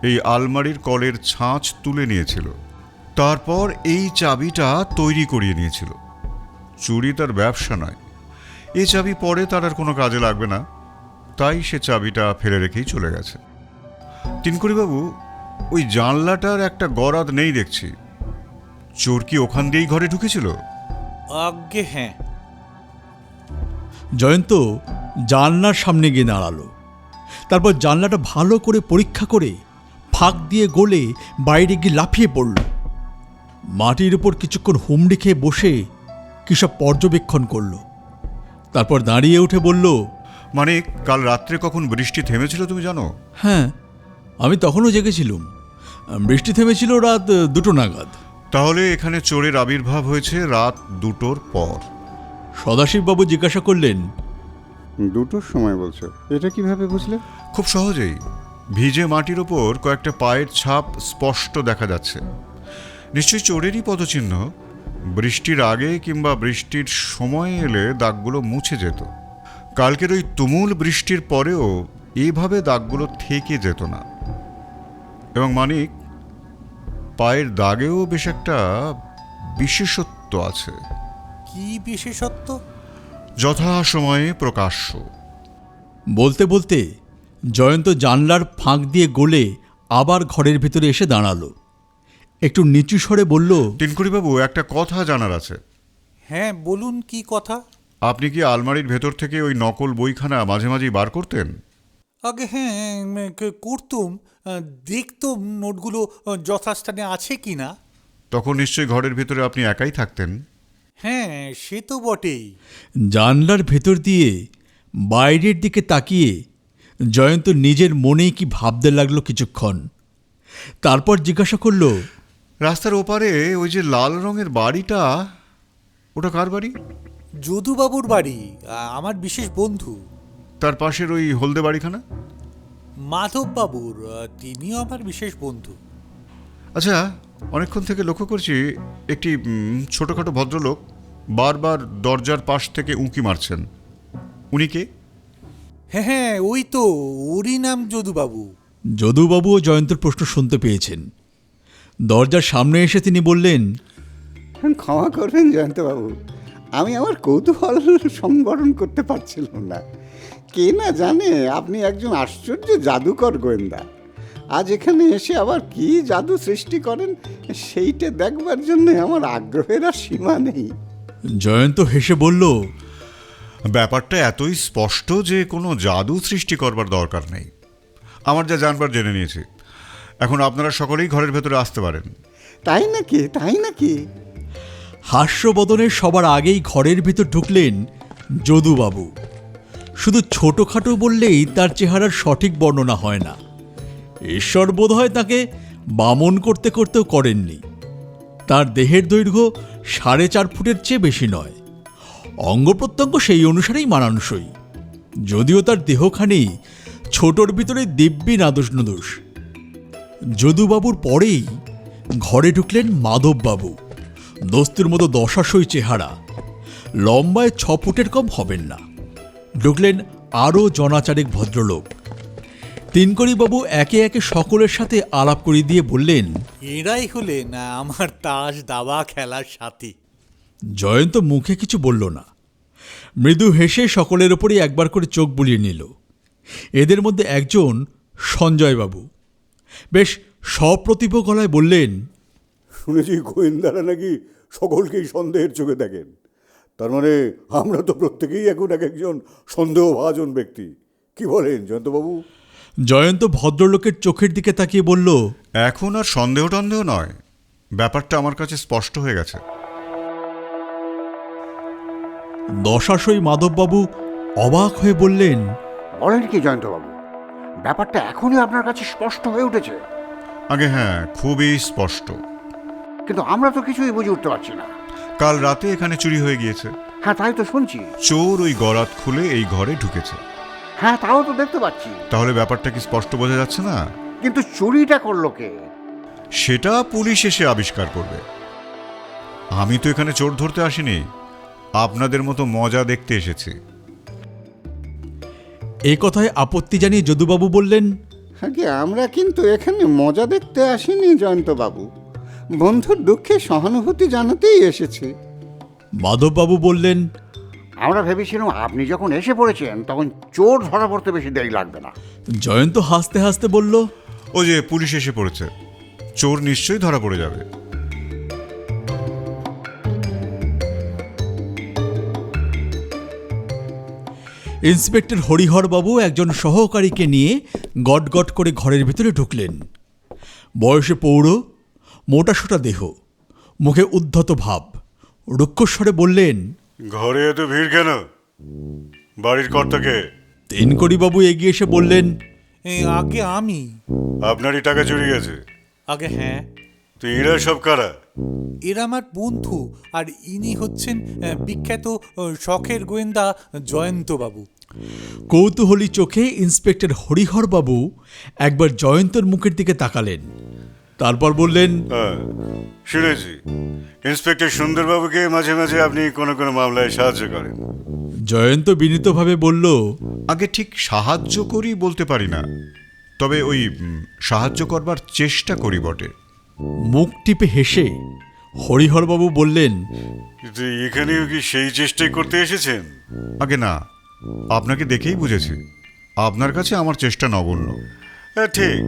এই আলমারির কলের ছাঁচ তুলে নিয়েছিল, তারপর এই চাবিটা তৈরি করিয়ে নিয়েছিল। চুরি তার ব্যবসা নয়, এই চাবি পরে তার আর কোনো কাজে লাগবে না, তাই সে চাবিটা ফেলে রেখেই চলে গেছে। তিনকড়িবাবু, ওই জানলাটার একটা গরাদ নেই দেখছি, চোর কি ওখান দিয়েই ঘরে ঢুকেছিল? আজ্ঞে হ্যাঁ। জয়ন্ত জানলার সামনে গিয়ে দাঁড়ালো। তারপর জানলাটা ভালো করে পরীক্ষা করে ফাঁক দিয়ে গলে বাইরে গিয়ে লাফিয়ে পড়ল। মাটির উপর কিছুক্ষণ হুমড়ি খেয়ে বসে কিসব পর্যবেক্ষণ করল। তারপর দাঁড়িয়ে উঠে বলল, মানে কাল রাত্রে কখন বৃষ্টি থেমেছিল তুমি জানো? হ্যাঁ, আমি তখনও জেগেছিলাম। বৃষ্টি থেমেছিল রাত 2টো নাগাদ। তাহলে এখানে চোরের আবির্ভাব হয়েছে রাত 2টোর পর। সদাশিববাবু জিজ্ঞাসা করলেন, 2টোর সময় বলছো, এটা কিভাবে বুঝলে? খুব সহজেই, ভিজে মাটির ওপর কয়েকটা পায়ের ছাপ স্পষ্ট দেখা যাচ্ছে, নিশ্চয়ই চোরেরই পদচিহ্ন। বৃষ্টির আগে কিংবা বৃষ্টির সময় এলে দাগগুলো মুছে যেত, কালকের ওই তুমুল বৃষ্টির পরেও এইভাবে দাগগুলো থেকে যেত না। এবং মানিক, পায়ের দাগেও বেশ একটা বিশেষত্ব আছে। কি বিশেষত্ব? যথাসময়ে প্রকাশ্য। বলতে বলতে জয়ন্ত জানলার ফাঁক দিয়ে গলে আবার ঘরের ভিতরে এসে দাঁড়ালো। একটু নিচু স্বরে বলল, তিনকড়িবাবু, একটা কথা জানার আছে। হ্যাঁ, বলুন, কি কথা? আপনি কি আলমারির ভেতর থেকে ওই নকল বইখানা মাঝে মাঝেই বার করতেন? আগে হ্যাঁ করতুম, দেখতুম নোটগুলো যথাস্থানে আছে কি না। তখন নিশ্চয়ই ঘরের ভিতরে আপনি একাই থাকতেন। হ্যাঁ সে তো বটেই। জানলার ভেতর দিয়ে বাইরের দিকে তাকিয়ে জয়ন্ত নিজের মনেই কি ভাবতে লাগলো কিছুক্ষণ। তারপর জিজ্ঞাসা করল, রাস্তার ওপারে ওই যে লাল রঙের বাড়িটা, ওটা কার বাড়ি? যদুবাবুর বাড়ি, আমার বিশেষ বন্ধু। তার পাশের ওই হলদে বাড়িখানা? মাধববাবুর, তিনিও আমার বিশেষ বন্ধু। আচ্ছা, অনেকক্ষণ থেকে লক্ষ্য করছি একটি ছোটোখাটো ভদ্রলোক বারবার দরজার পাশ থেকে উঁকি মারছেন। উনি কে? হ্যাঁ হ্যাঁ ওই তো, ওরই নাম যদুবাবু। যদুবাবুও জয়ন্তর প্রশ্ন শুনতে পেয়েছেন। দরজার সামনে এসে তিনি বললেন, ক্ষমা করবেন জয়ন্তবাবু, আমি আমার কৌতূহল সংবরণ করতে পারছিলাম না। কে না জানে আপনি একজন আশ্চর্য জাদুকর গোয়েন্দা। আজ এখানে এসে আবার কি জাদু সৃষ্টি করেন সেইটা দেখবার জন্য আমার আগ্রহের আর সীমা নেই। জয়ন্ত হেসে বলল, ব্যাপারটা এতই স্পষ্ট যে কোনো জাদু সৃষ্টি করবার দরকার নেই। আমার যা জানবার জেনে নিয়েছি। এখন আপনারা সকলেই ঘরের ভেতরে আসতে পারেন। তাই নাকি? তাই নাকি? হাস্যবদনে সবার আগেই ঘরের ভিতর ঢুকলেন যদুবাবু। শুধু ছোটোখাটো বললেই তার চেহারার সঠিক বর্ণনা হয় না। ঈশ্বর বোধ হয় তাকে বামন করতে করতেও করেননি। তার দেহের দৈর্ঘ্য 4.5 ফুটের চেয়ে বেশি নয়। অঙ্গ প্রত্যঙ্গ সেই অনুসারেই মানানসই, যদিও তার দেহখানি ছোটোর ভিতরে দিব্যি নাদুস নুদুস। যদুবাবুর পরেই ঘরে ঢুকলেন মাধববাবু। দস্তুর মতো দশাশই চেহারা, লম্বায় 6 ফুটের কম হবেন না। ঢুকলেন আরও জনাচারেক ভদ্রলোক। তিনকড়িবাবু একে একে সকলের সাথে আলাপ করিয়ে দিয়ে বললেন, এরাই হলেন আমার তাস দাবা খেলার সাথী। জয়ন্ত মুখে কিছু বলল না। মৃদু হেসে সকলের ওপরই একবার করে চোখ বুলিয়ে নিল। এদের মধ্যে একজন সঞ্জয়বাবু বেশ সপ্রতিভ গলায় বললেন, শুনেছি গোয়েন্দারা নাকি সকলকেই সন্দেহের চোখে দেখেন। তার মানে আমরা তো প্রত্যেকেই এখন এক একজন সন্দেহভাজন ব্যক্তি। কি বলেন জয়ন্তবাবু? জয়ন্ত ভদ্রলোকের চোখের দিকে তাকিয়ে বলল, এখন আর সন্দেহ টন্দেহ নয়, ব্যাপারটা আমার কাছে স্পষ্ট হয়ে গেছে। দশাশই মাধববাবু অবাক হয়ে বললেন, বলেন কি জয়ন্তবাবু, ব্যাপারটা এখনই আপনার কাছে স্পষ্ট হয়ে উঠেছে? আগে হ্যাঁ, খুবই স্পষ্ট। কিন্তু আমরা তো কিছুই বুঝে উঠতে পারছি না। কাল রাতে এখানে চুরি হয়ে গিয়েছে। হ্যাঁ তাই তো শুনছি। চোর ওই গরাত খুলে এই ঘরে ঢুকেছে। হ্যাঁ তাও তো দেখতে পাচ্ছি। তাহলে ব্যাপারটা কি স্পষ্ট বোঝা যাচ্ছে না? কিন্তু চুরিটা করলো কে? সেটা পুলিশ এসে আবিষ্কার করবে। আমি তো এখানে চোর ধরতে আসিনি, আপনাদের মতো মজা দেখতে এসেছি। এ কথায় আপত্তি জানিয়ে যদুবাবু বললেন, আগে আমরা কিন্তু এখানে মজা দেখতে আসিনি জয়ন্তবাবু, বন্ধুর দুঃখে সহানুভূতি জানাতেই এসেছি। মাধববাবু বললেন, আমরা ভেবেছিলাম আপনি যখন এসে পড়েছেন তখন চোর ধরা পড়তে বেশি দেরি লাগবে না। জয়ন্ত হাসতে হাসতে বলল, ও যে পুলিশ এসে পড়েছে, চোর নিশ্চয়ই ধরা পড়ে যাবে। ইন্সপেক্টর হরিহরবাবু একজন সহকারীকে নিয়ে গটগট করে ঘরের ভিতরে ঢুকলেন। বয়সে পৌঢ়, মোটাসোটা দেহ, মুখে উদ্ধত ভাব, রুক্ষস্বরে বললেন, ঘরে এত ভিড় কেন? বাড়ির কর্তাকে? তিনকড়িবাবু এগিয়ে এসে বললেন, আগে আমি। আপনারই টাকা চুরি গেছে? আগে হ্যাঁ। তো এরা সব কারা? এরা আমার বন্ধু, আর ইনি হচ্ছেন বিখ্যাত শখের গোয়েন্দা জয়ন্তবাবু। কৌতূহলী চোখে ইন্সপেক্টর হরিহরবাবু একবার জয়ন্তর মুখের দিকে তাকালেন, তারপর বললেন, শুনেছি ইন্সপেক্টর সুন্দরবাবুকে মাঝে মাঝে আপনি কোনো কোনো মামলায় সাহায্য করেন। জয়ন্ত বিনীতভাবে বলল, আগে ঠিক সাহায্য করি বলতে পারি না, তবে ওই সাহায্য করবার চেষ্টা করি বটে। মুখ টিপে হেসে হরিহরবাবু বললেন, কিন্তু এখানেও কি সেই চেষ্টাই করতে এসেছেন? আগে না, আপনাকে দেখেই বুঝেছি আপনার কাছে আমার চেষ্টা নগণ্য। হ্যাঁ ঠিক,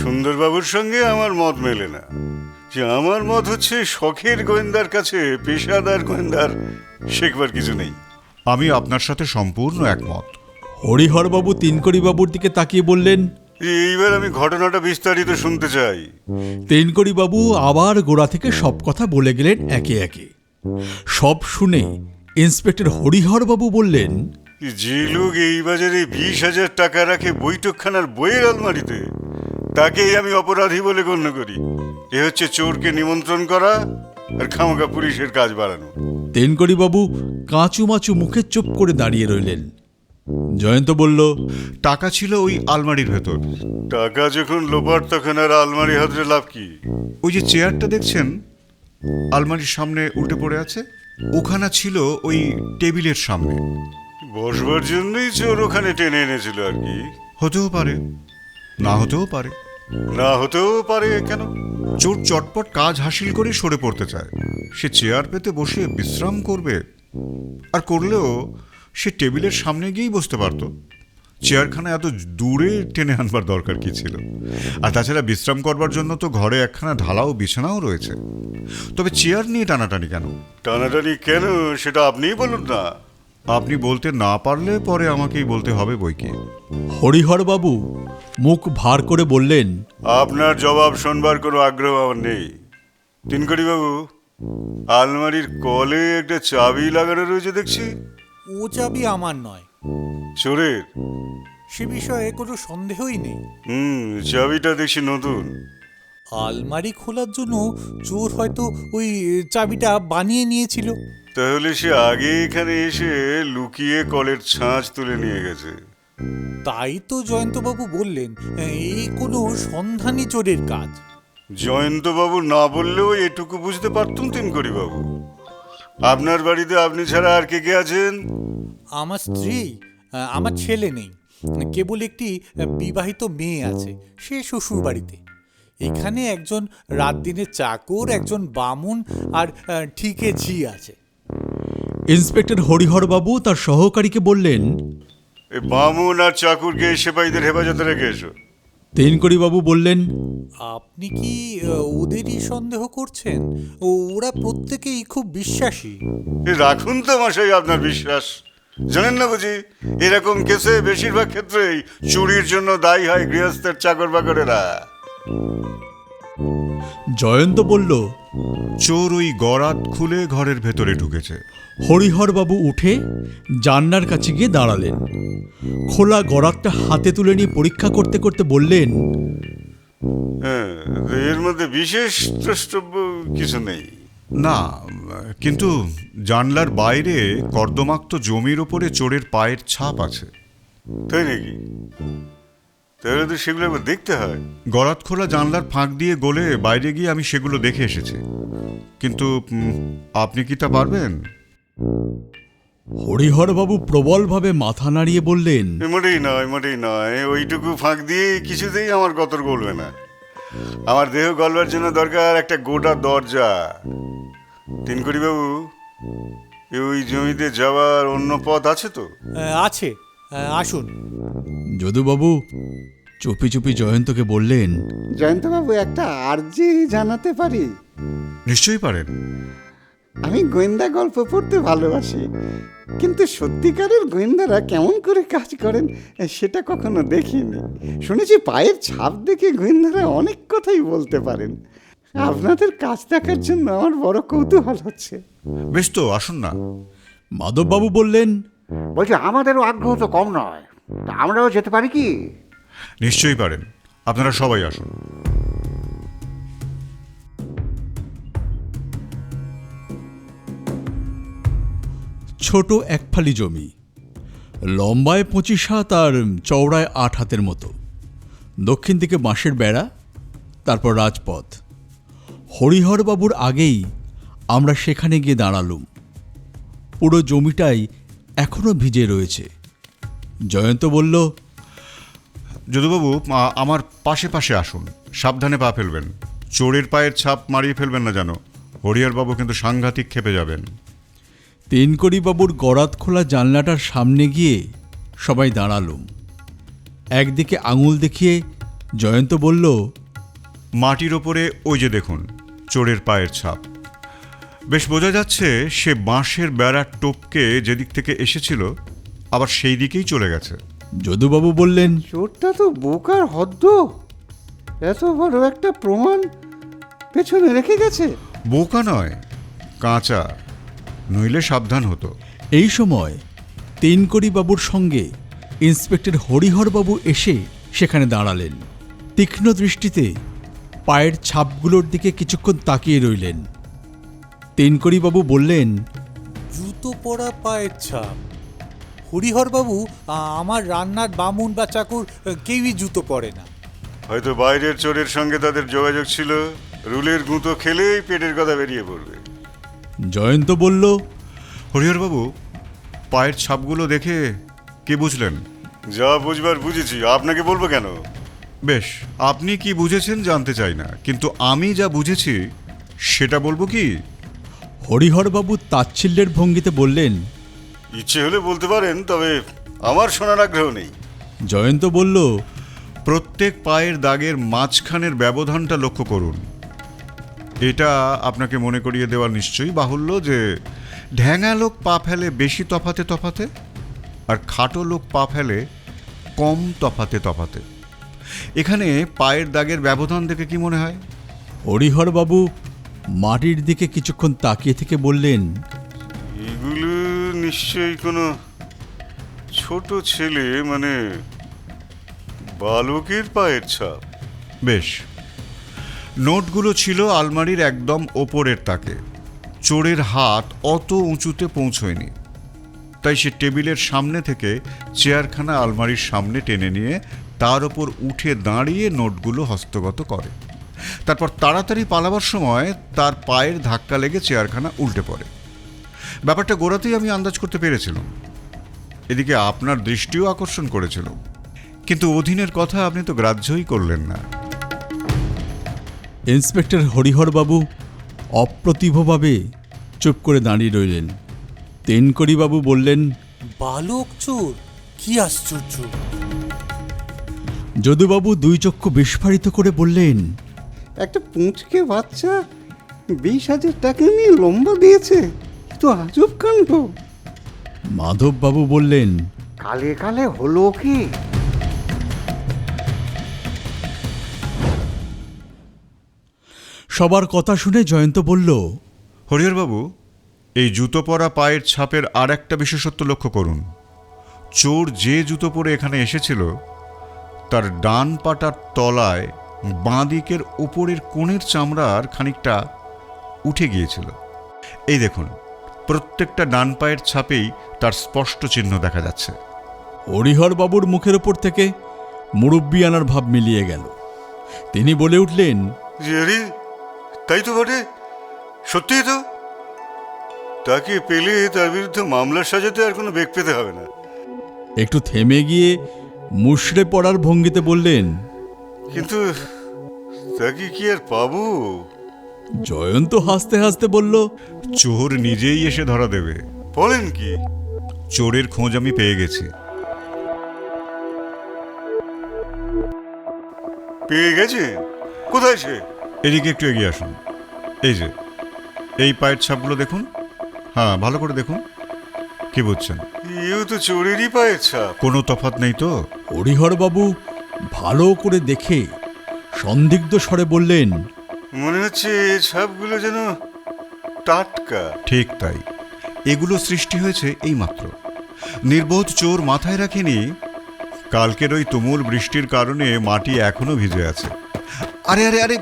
সুন্দরবাবুর সঙ্গে আমার মত মেলে না। যে আমার মত হচ্ছে শখের গোয়েন্দার কাছে পেশাদার গোয়েন্দার শেখবার কিছু নেই। আমি আপনার সাথে সম্পূর্ণ একমত। হরিহরবাবু তিনকড়িবাবুর দিকে তাকিয়ে বললেন, এইবার আমি ঘটনাটা বিস্তারিত শুনতে চাই। তিনকড়িবাবু আবার গোড়া থেকে সব কথা বলে গেলেন একে একে। সব শুনে ইন্সপেক্টর হরিহরবাবু বললেন, যে লোক এই বাজারে 20,000 টাকা রাখে বৈঠকখানার বইয়ের আলমারিতে, তাকেই আমি অপরাধী বলে গণ্য করি। এ হচ্ছে চোরকে নিমন্ত্রণ করা আর খামোখা পুলিশের কাজ বাড়ানো। তিনকড়িবাবু কাঁচুমাচু মুখে চুপ করে দাঁড়িয়ে রইলেন। জয়ন্ত বলল, টাকা ছিল ওই আলমারির ভেতর। টাকা যখন লোপার তখন আর আলমারি হাতরে লাভ কি? ওই যে চেয়ারটা দেখছেন আলমারির সামনে উল্টে পড়ে আছে, ওখানা ছিল ওই টেবিলের সামনে। বসবার জন্যই চোর ওখানে টেনে এনেছিল আর কি। হতেও পারে, না হতেও পারে। না হতেও পারে কেন? চোর চটপট কাজ হাসিল করে সরে পড়তে চায়। সে চেয়ার পেতে বসে বিশ্রাম করবে, আর করলেও সে টেবিলের সামনে গিয়েই বসতে পারত। চেয়ারখানা এত দূরে টেনে আনবার দরকার কি ছিল? আর তাছাড়া বিশ্রাম করবার জন্য তো ঘরে একখানা ঢালাও বিছানাও রয়েছে। তবে চেয়ার নিয়ে টানাটানি কেন? টানাটানি কেন সেটা আপনিই বলুন না। আপনি বলতে না পারলে পরে আমাকেই বলতে হবে বইকি। হরিহরবাবু মুখ ভার করে বললেন, আপনার জবাব শোনবার কোনো আগ্রহ আমার নেই। তিনকড়িবাবু, আলমারির কলে একটা চাবি লাগানো রয়েছে দেখছি। ও চাবি আমার নয়, চোরের? সে বিষয়ে কোনো সন্দেহই নেই। চাবিটা দেখছি নতুন। আলমারি খোলার জন্য চোর হয়তো ওই চাবিটা বানিয়ে নিয়েছিল। তাহলে সে আগে এখানে এসে লুকিয়ে কলের ছাঁচ তুলে নিয়ে গেছে। তাই তো জয়ন্তবাবু বললেন এই কোনো সন্ধানী চোরের কাজ। জয়ন্তবাবু না বললেও এটুকু বুঝতে পারতুম তিনকড়িবাবু। আপনার বাড়িতে আপনি ছাড়া আর কে কে আছেন? আমার স্ত্রী, আমার ছেলে নেই, কেবল একটি বিবাহিত মেয়ে আছে, সে শ্বশুর বাড়িতে। এখানে একজন রাত দিনের চাকর, একজন বামুন আর ঠিকে ঝি আছে। ইন্সপেক্টর হরিহরবাবু তার সহকারীকে বললেন, এই বামুন আর চাকুরকে সেপাইদের হেফাজতে রেখে এসো। তিনকড়িবাবু বললেন, আপনি কি ওদেরই সন্দেহ করছেন? ওরা প্রত্যেকেই খুব বিশ্বাসী। রাখুন তো মশাই আপনার বিশ্বাস। জানেন না বুঝি, এরকম কেসে বেশিরভাগ ক্ষেত্রেই চুরির জন্য দায়ী হয় গৃহস্থের চাকর বাকরেরা। জয়ন্ত বলল, চোর ওই গরাত খুলে ঘরের ভেতরে ঢুকেছে। হরিহরবাবু উঠে জানলার কাছে গিয়ে দাঁড়ালেন। খোলা গরাতটা হাতে তুলে নিয়ে পরীক্ষা করতে করতে বললেন, হ্যাঁ, এর মধ্যে বিশেষ দ্রষ্টব্য কিছু নেই। না, কিন্তু জানলার বাইরে কর্দমাক্ত জমির ওপরে চোরের পায়ের ছাপ আছে। তাই নাকি? তাহলে তো সেগুলো একবার দেখতে হয়। গরাত খোলা জানলার ফাঁক দিয়ে গলে বাইরে গিয়ে আমি সেগুলো দেখে এসেছি। কিন্তু আপনি কি তা পারবেন? হরিহরবাবু প্রবলভাবে মাথা নাড়িয়ে বললেন, মোটেই নয়। ওইটুকু ফাঁক দিয়ে কিছুতেই আমার গতর গলবে না। আমার দেহ গলবার জন্য দরকার একটা গোটা দরজা। তিনকড়িবাবু, ওই জমিতে যাওয়ার অন্য পথ আছে তো? আছে, আসুন। যদুবাবু চুপি চুপি জয়ন্তকে বললেন, জয়ন্তবাবু, একটা আর্জি জানাতে পারি? নিশ্চয়ই পারেন। আমি গোয়েন্দা গল্প পড়তে ভালোবাসি, কিন্তু সত্যিকারের গোয়েন্দারা কেমন করে কাজ করেন সেটা কখনো দেখিনি। শুনেছি পায়ের ছাপ দেখে গোয়েন্দারা অনেক কথাই বলতে পারেন। আপনাদের কাজ দেখার জন্য আমার বড় কৌতূহল হচ্ছে। বেশ তো, আসুন না। মাধববাবু বললেন, বলছি আমাদেরও আগ্রহ তো কম নয়, তা আমরাও যেতে পারি কি? নিশ্চয়ই পারেন, আপনারা সবাই আসুন। ছোট একফালি জমি, লম্বায় 25 হাত আর চওড়ায় 8 হাতের মতো। দক্ষিণ দিকে বাঁশের বেড়া, তারপর রাজপথ। হরিহরবাবুর আগেই আমরা সেখানে গিয়ে দাঁড়ালুম। পুরো জমিটাই এখনো ভিজে রয়েছে। জয়ন্ত বলল, যদুবাবু, আমার পাশে পাশে আসুন, সাবধানে পা ফেলবেন। চোরের পায়ের ছাপ মারিয়ে ফেলবেন না যেন। হরিহরবাবু কিন্তু সাংঘাতিক খেপে যাবেন। তিনকড়িবাবুর গরাত খোলা জানলাটার সামনে গিয়ে সবাই দাঁড়ালুম। একদিকে আঙুল দেখিয়ে জয়ন্ত বলল, মাটির ওপরে ওই যে দেখুন চোরের পায়ের ছাপ। বেশ বোঝা যাচ্ছে সে বাঁশের বেড়ার টোপকে যেদিক থেকে এসেছিল আবার সেই দিকেই চলে গেছে। যদুবাবু বললেন, চোরটা তো বোকার হদ্দ, এত বড় একটা প্রমাণ পেছনে রেখে গেছে। বোকা নয়, কাঁচা, নইলে সাবধান হতো। এই সময় তেনকড়িবাবুর সঙ্গে ইন্সপেক্টর হরিহরবাবু এসে সেখানে দাঁড়ালেন। তীক্ষ্ণ দৃষ্টিতে পায়ের ছাপগুলোর দিকে কিছুক্ষণ তাকিয়ে রইলেন। তেনকড়িবাবু বললেন, জুতো পরা পায়ের ছাপ। হরিহরবাবু, আমার রান্নার বামুন বা চাকর কেউই জুতো পরে না। হয়তো বাইরের চোরের সঙ্গে তাদের যোগাযোগ ছিল, রুলের গুঁতো খেলেই পেটের কথা বেরিয়ে পড়বে। জয়ন্ত বলল, হরিহরবাবু, পায়ের ছাপগুলো দেখে কি বুঝলেন? যা বুঝবার বুঝেছি, আপনাকে বলবো কেন? বেশ, আপনি কি বুঝেছেন জানতে চাই না, কিন্তু আমি যা বুঝেছি সেটা বলবো কি? হরিহরবাবু তাচ্ছিল্যের ভঙ্গিতে বললেন। ইচ্ছে হলে বলতে পারেন, তবে আমার শোনার আগ্রহ নেই। জয়ন্ত বলল, প্রত্যেক পায়ের দাগের মাঝখানের ব্যবধানটা লক্ষ্য করুন। এটা আপনাকে মনে করিয়ে দেওয়ার নিশ্চয়ই বাহুল্য যে ঢ্যাঙা লোক পা ফেলে বেশি তফাতে তফাতে, আর খাটো লোক পা ফেলে কম তফাতে তফাতে। এখানে পায়ের দাগের ব্যবধান দেখে কি মনে হয়? হরিহরবাবু মাটির দিকে কিছুক্ষণ তাকিয়ে থেকে বললেন, এগুলো নিশ্চয়ই কোনো ছোট ছেলে, মানে বালকের পায়ের ছাপ। বেশ, নোটগুলো ছিল আলমারির একদম ওপরের তাকে। চোরের হাত অত উঁচুতে পৌঁছয়নি, তাই সে টেবিলের সামনে থেকে চেয়ারখানা আলমারির সামনে টেনে নিয়ে তার ওপর উঠে দাঁড়িয়ে নোটগুলো হস্তগত করে। তারপর তাড়াতাড়ি পালাবার সময় তার পায়ের ধাক্কা লেগে চেয়ারখানা উল্টে পড়ে। ব্যাপারটা গোড়াতেই আমি আন্দাজ করতে পেরেছিলাম। এদিকে আপনার দৃষ্টিও আকর্ষণ করেছিল, কিন্তু অধীনের কথা আপনি তো গ্রাহ্যই করলেন না। ইন্সপেক্টর হরিহরবাবু অপ্রতিভভাবে চুপ করে দাঁড়িয়ে রইলেন। তেনকড়িবাবু বললেন, বালক চোর, কি আশ্চর্য। যদুবাবু দুই চক্ষু বিস্ফারিত করে বললেন, একটা পুঁচকে বাচ্চা 20,000 টাকা নিয়ে লম্বা দিয়েছে, তো আজব কাণ্ড। মাধববাবু বললেন, কালে কালে হলো কি? সবার কথা শুনে জয়ন্ত বলল, হরিহরবাবু, এই জুতো পরা পায়ের ছাপের আর একটা বিশেষত্ব লক্ষ্য করুন। চোর যে জুতো পরে এখানে এসেছিল তার ডান পাটার তলায় বাঁ দিকের উপরের কোণের চামড়ার খানিকটা উঠে গিয়েছিল। এই দেখুন, প্রত্যেকটা ডান পায়ের ছাপেই তার স্পষ্ট চিহ্ন দেখা যাচ্ছে। হরিহরবাবুর মুখের ওপর থেকে মুরব্বিয়ানার ভাব মিলিয়ে গেল। তিনি বলে উঠলেন, আরে তাই তো বটে, সত্যিই তো। তাকে পেলে তার বিরুদ্ধে মামলা সাজাতে আর কোনো বেগ পেতে হবে না। একটু থেমে গিয়ে মুষড়ে পড়ার ভঙ্গিতে বললেন, কিন্তু তাকে কি আর পাবো? জয়ন্ত হাসতে হাসতে বলল, চোর নিজেই এসে ধরা দেবে। বলেন কি? চোরের খোঁজ আমি পেয়ে গেছি। পেয়ে গেছে? কোথায় সে? এদিকে একটু এগিয়ে আসুন। এই যে এই পায়ের ছাপগুলো দেখুন। হ্যাঁ, ভালো করে দেখুন। কি বুঝছেন? এও তো চোরেরই পায়ের ছাপ। কোনো তফাৎ নেই তো? হরিহরবাবু ভালো করে দেখে সন্দিগ্ধ স্বরে বললেন, মনে হচ্ছে এই ছাপগুলো যেন টাটকা। ঠিক তাই, এগুলো সৃষ্টি হয়েছে এইমাত্র। নির্বোধ চোর মাথায় রাখেনি কালকের ওই তুমুল বৃষ্টির কারণে মাটি এখনো ভিজে আছে। আরে আরে আরে,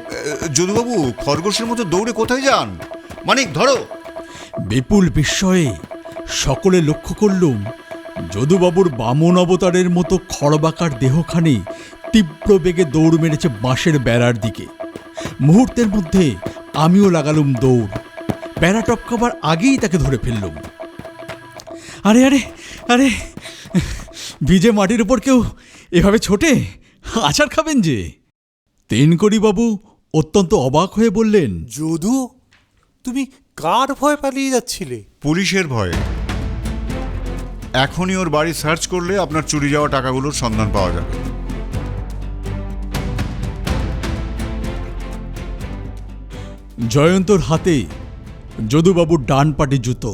যদুবাবু খরগোশের মতো দৌড়ে কোথায় যান? মানিক, ধরো। বিপুল বিস্ময়ে সকলে লক্ষ্য করলুম যদুবাবুর বামন অবতারের মতো খড়বাকার দেহখানি তীব্র বেগে দৌড় মেরেছে বাঁশের বেড়ার দিকে। মুহূর্তের মধ্যে আমিও লাগালুম দৌড়। বেড়া টপকাবার আগেই তাকে ধরে ফেললুম। আরে আরে আরে, ভিজে মাটির উপর কেউ এভাবে ছোটে? আচার খাবেন যে। তেনকড়িবাবু অত্যন্ত অবাক হয়ে বললেন, যদু, তুমি কার ভয় পালিয়ে যাচ্ছিলে? পুলিশের ভয়ে। এখনই ওর বাড়ি সার্চ করলে আপনার চুরি যাওয়া টাকাগুলোর সন্ধান পাওয়া যাবে। জয়ন্তর হাতে যদুবাবুর ডান পাটি জুতো।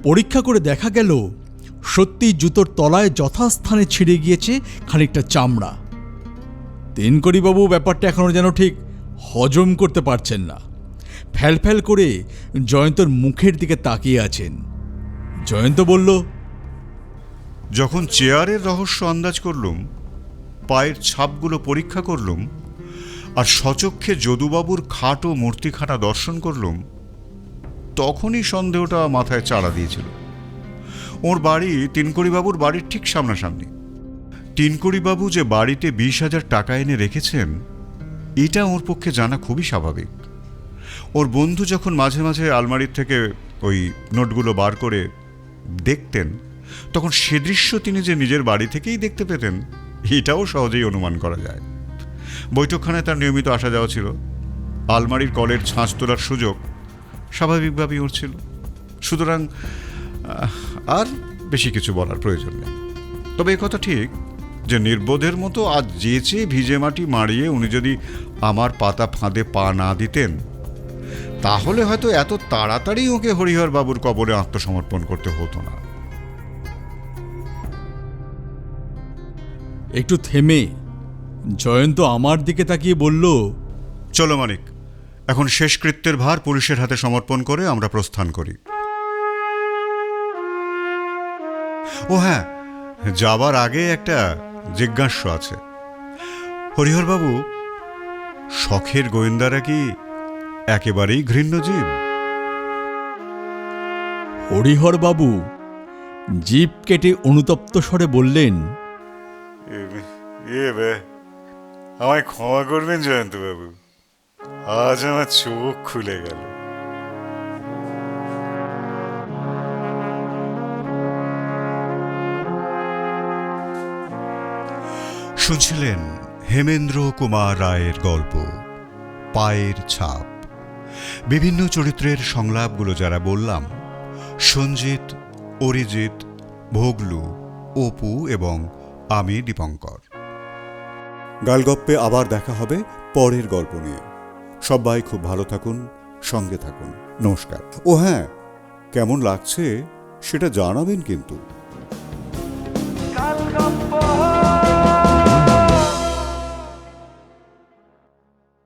পরীক্ষা করে দেখা গেল সত্যি জুতোর তলায় যথাস্থানে ছিঁড়ে গিয়েছে খানিকটা চামড়া। দিনকরিবাবু ব্যাপারটা এখনও যেন ঠিক হজম করতে পারছেন না। ফ্যাল করে জয়ন্তর মুখের দিকে তাকিয়ে আছেন। জয়ন্ত বলল, যখন চেয়ারের রহস্য আন্দাজ করলুম, পায়ের ছাপগুলো পরীক্ষা করলুম, আর সচক্ষে যদুবাবুর খাটো মূর্তিখানা দর্শন করলুম, তখনই সন্দেহটা মাথায় চাড়া দিয়েছিল। ওর বাড়ি তিনকড়িবাবুর বাড়ির ঠিক সামনাসামনি। তিনকড়িবাবু যে বাড়িতে 20,000 টাকা এনে রেখেছেন, এটা ওর পক্ষে জানা খুবই স্বাভাবিক। ওর বন্ধু যখন মাঝে মাঝে আলমারির থেকে ওই নোটগুলো বার করে দেখতেন, তখন সে দৃশ্য তিনি যে নিজের বাড়ি থেকেই দেখতে পেতেন, এটাও সহজেই অনুমান করা যায়। বৈঠকখানায় তার নিয়মিত আসা যাওয়া ছিল। আলমারির কলের ছাঁচ তোলার সুযোগ স্বাভাবিকভাবেই ওর ছিল। সুতরাং আর বেশি কিছু বলার প্রয়োজন নেই। তবে এ কথা ঠিক যে নির্বোধের মতো আজ যেচে ভিজে মাটি মারিয়ে উনি যদি আমার পাতা ফাঁদে পা না দিতেন, তাহলে হয়তো এত তাড়াতাড়ি ওকে হরিহর বাবুর কবরে আত্মসমর্পণ করতে হতো না। একটু থেমে জয়ন্ত আমার দিকে তাকিয়ে বলল, চলো মানিক, এখন শেষকৃত্যের ভার পুলিশের হাতে সমর্পণ করে আমরা প্রস্থান করি। ও হ্যাঁ, যাবার আগে একটা জিজ্ঞাস্য আছে। হরিহরবাবু, শখের গোয়েন্দারা কি একেবারেই ঘৃণ্য জীব? হরিহরবাবু জিভ কেটে অনুতপ্ত স্বরে বললেন, আমায় ক্ষমা করবেন জয়ন্তবাবু, আজ আমার চোখ খুলে গেল। শুনছিলেন হেমেন্দ্র কুমার রায়ের গল্প পায়ের ছাপ। বিভিন্ন চরিত্রের সংলাপগুলো যারা বললাম, সঞ্জিত, অরিজিৎ, ভোগলু, অপু এবং আমি দীপঙ্কর। গালগপ্পে আবার দেখা হবে পরের গল্প নিয়ে। সবাই খুব ভালো থাকুন, সঙ্গে থাকুন। নমস্কার। ও হ্যাঁ, কেমন লাগছে সেটা জানাবেন কিন্তু।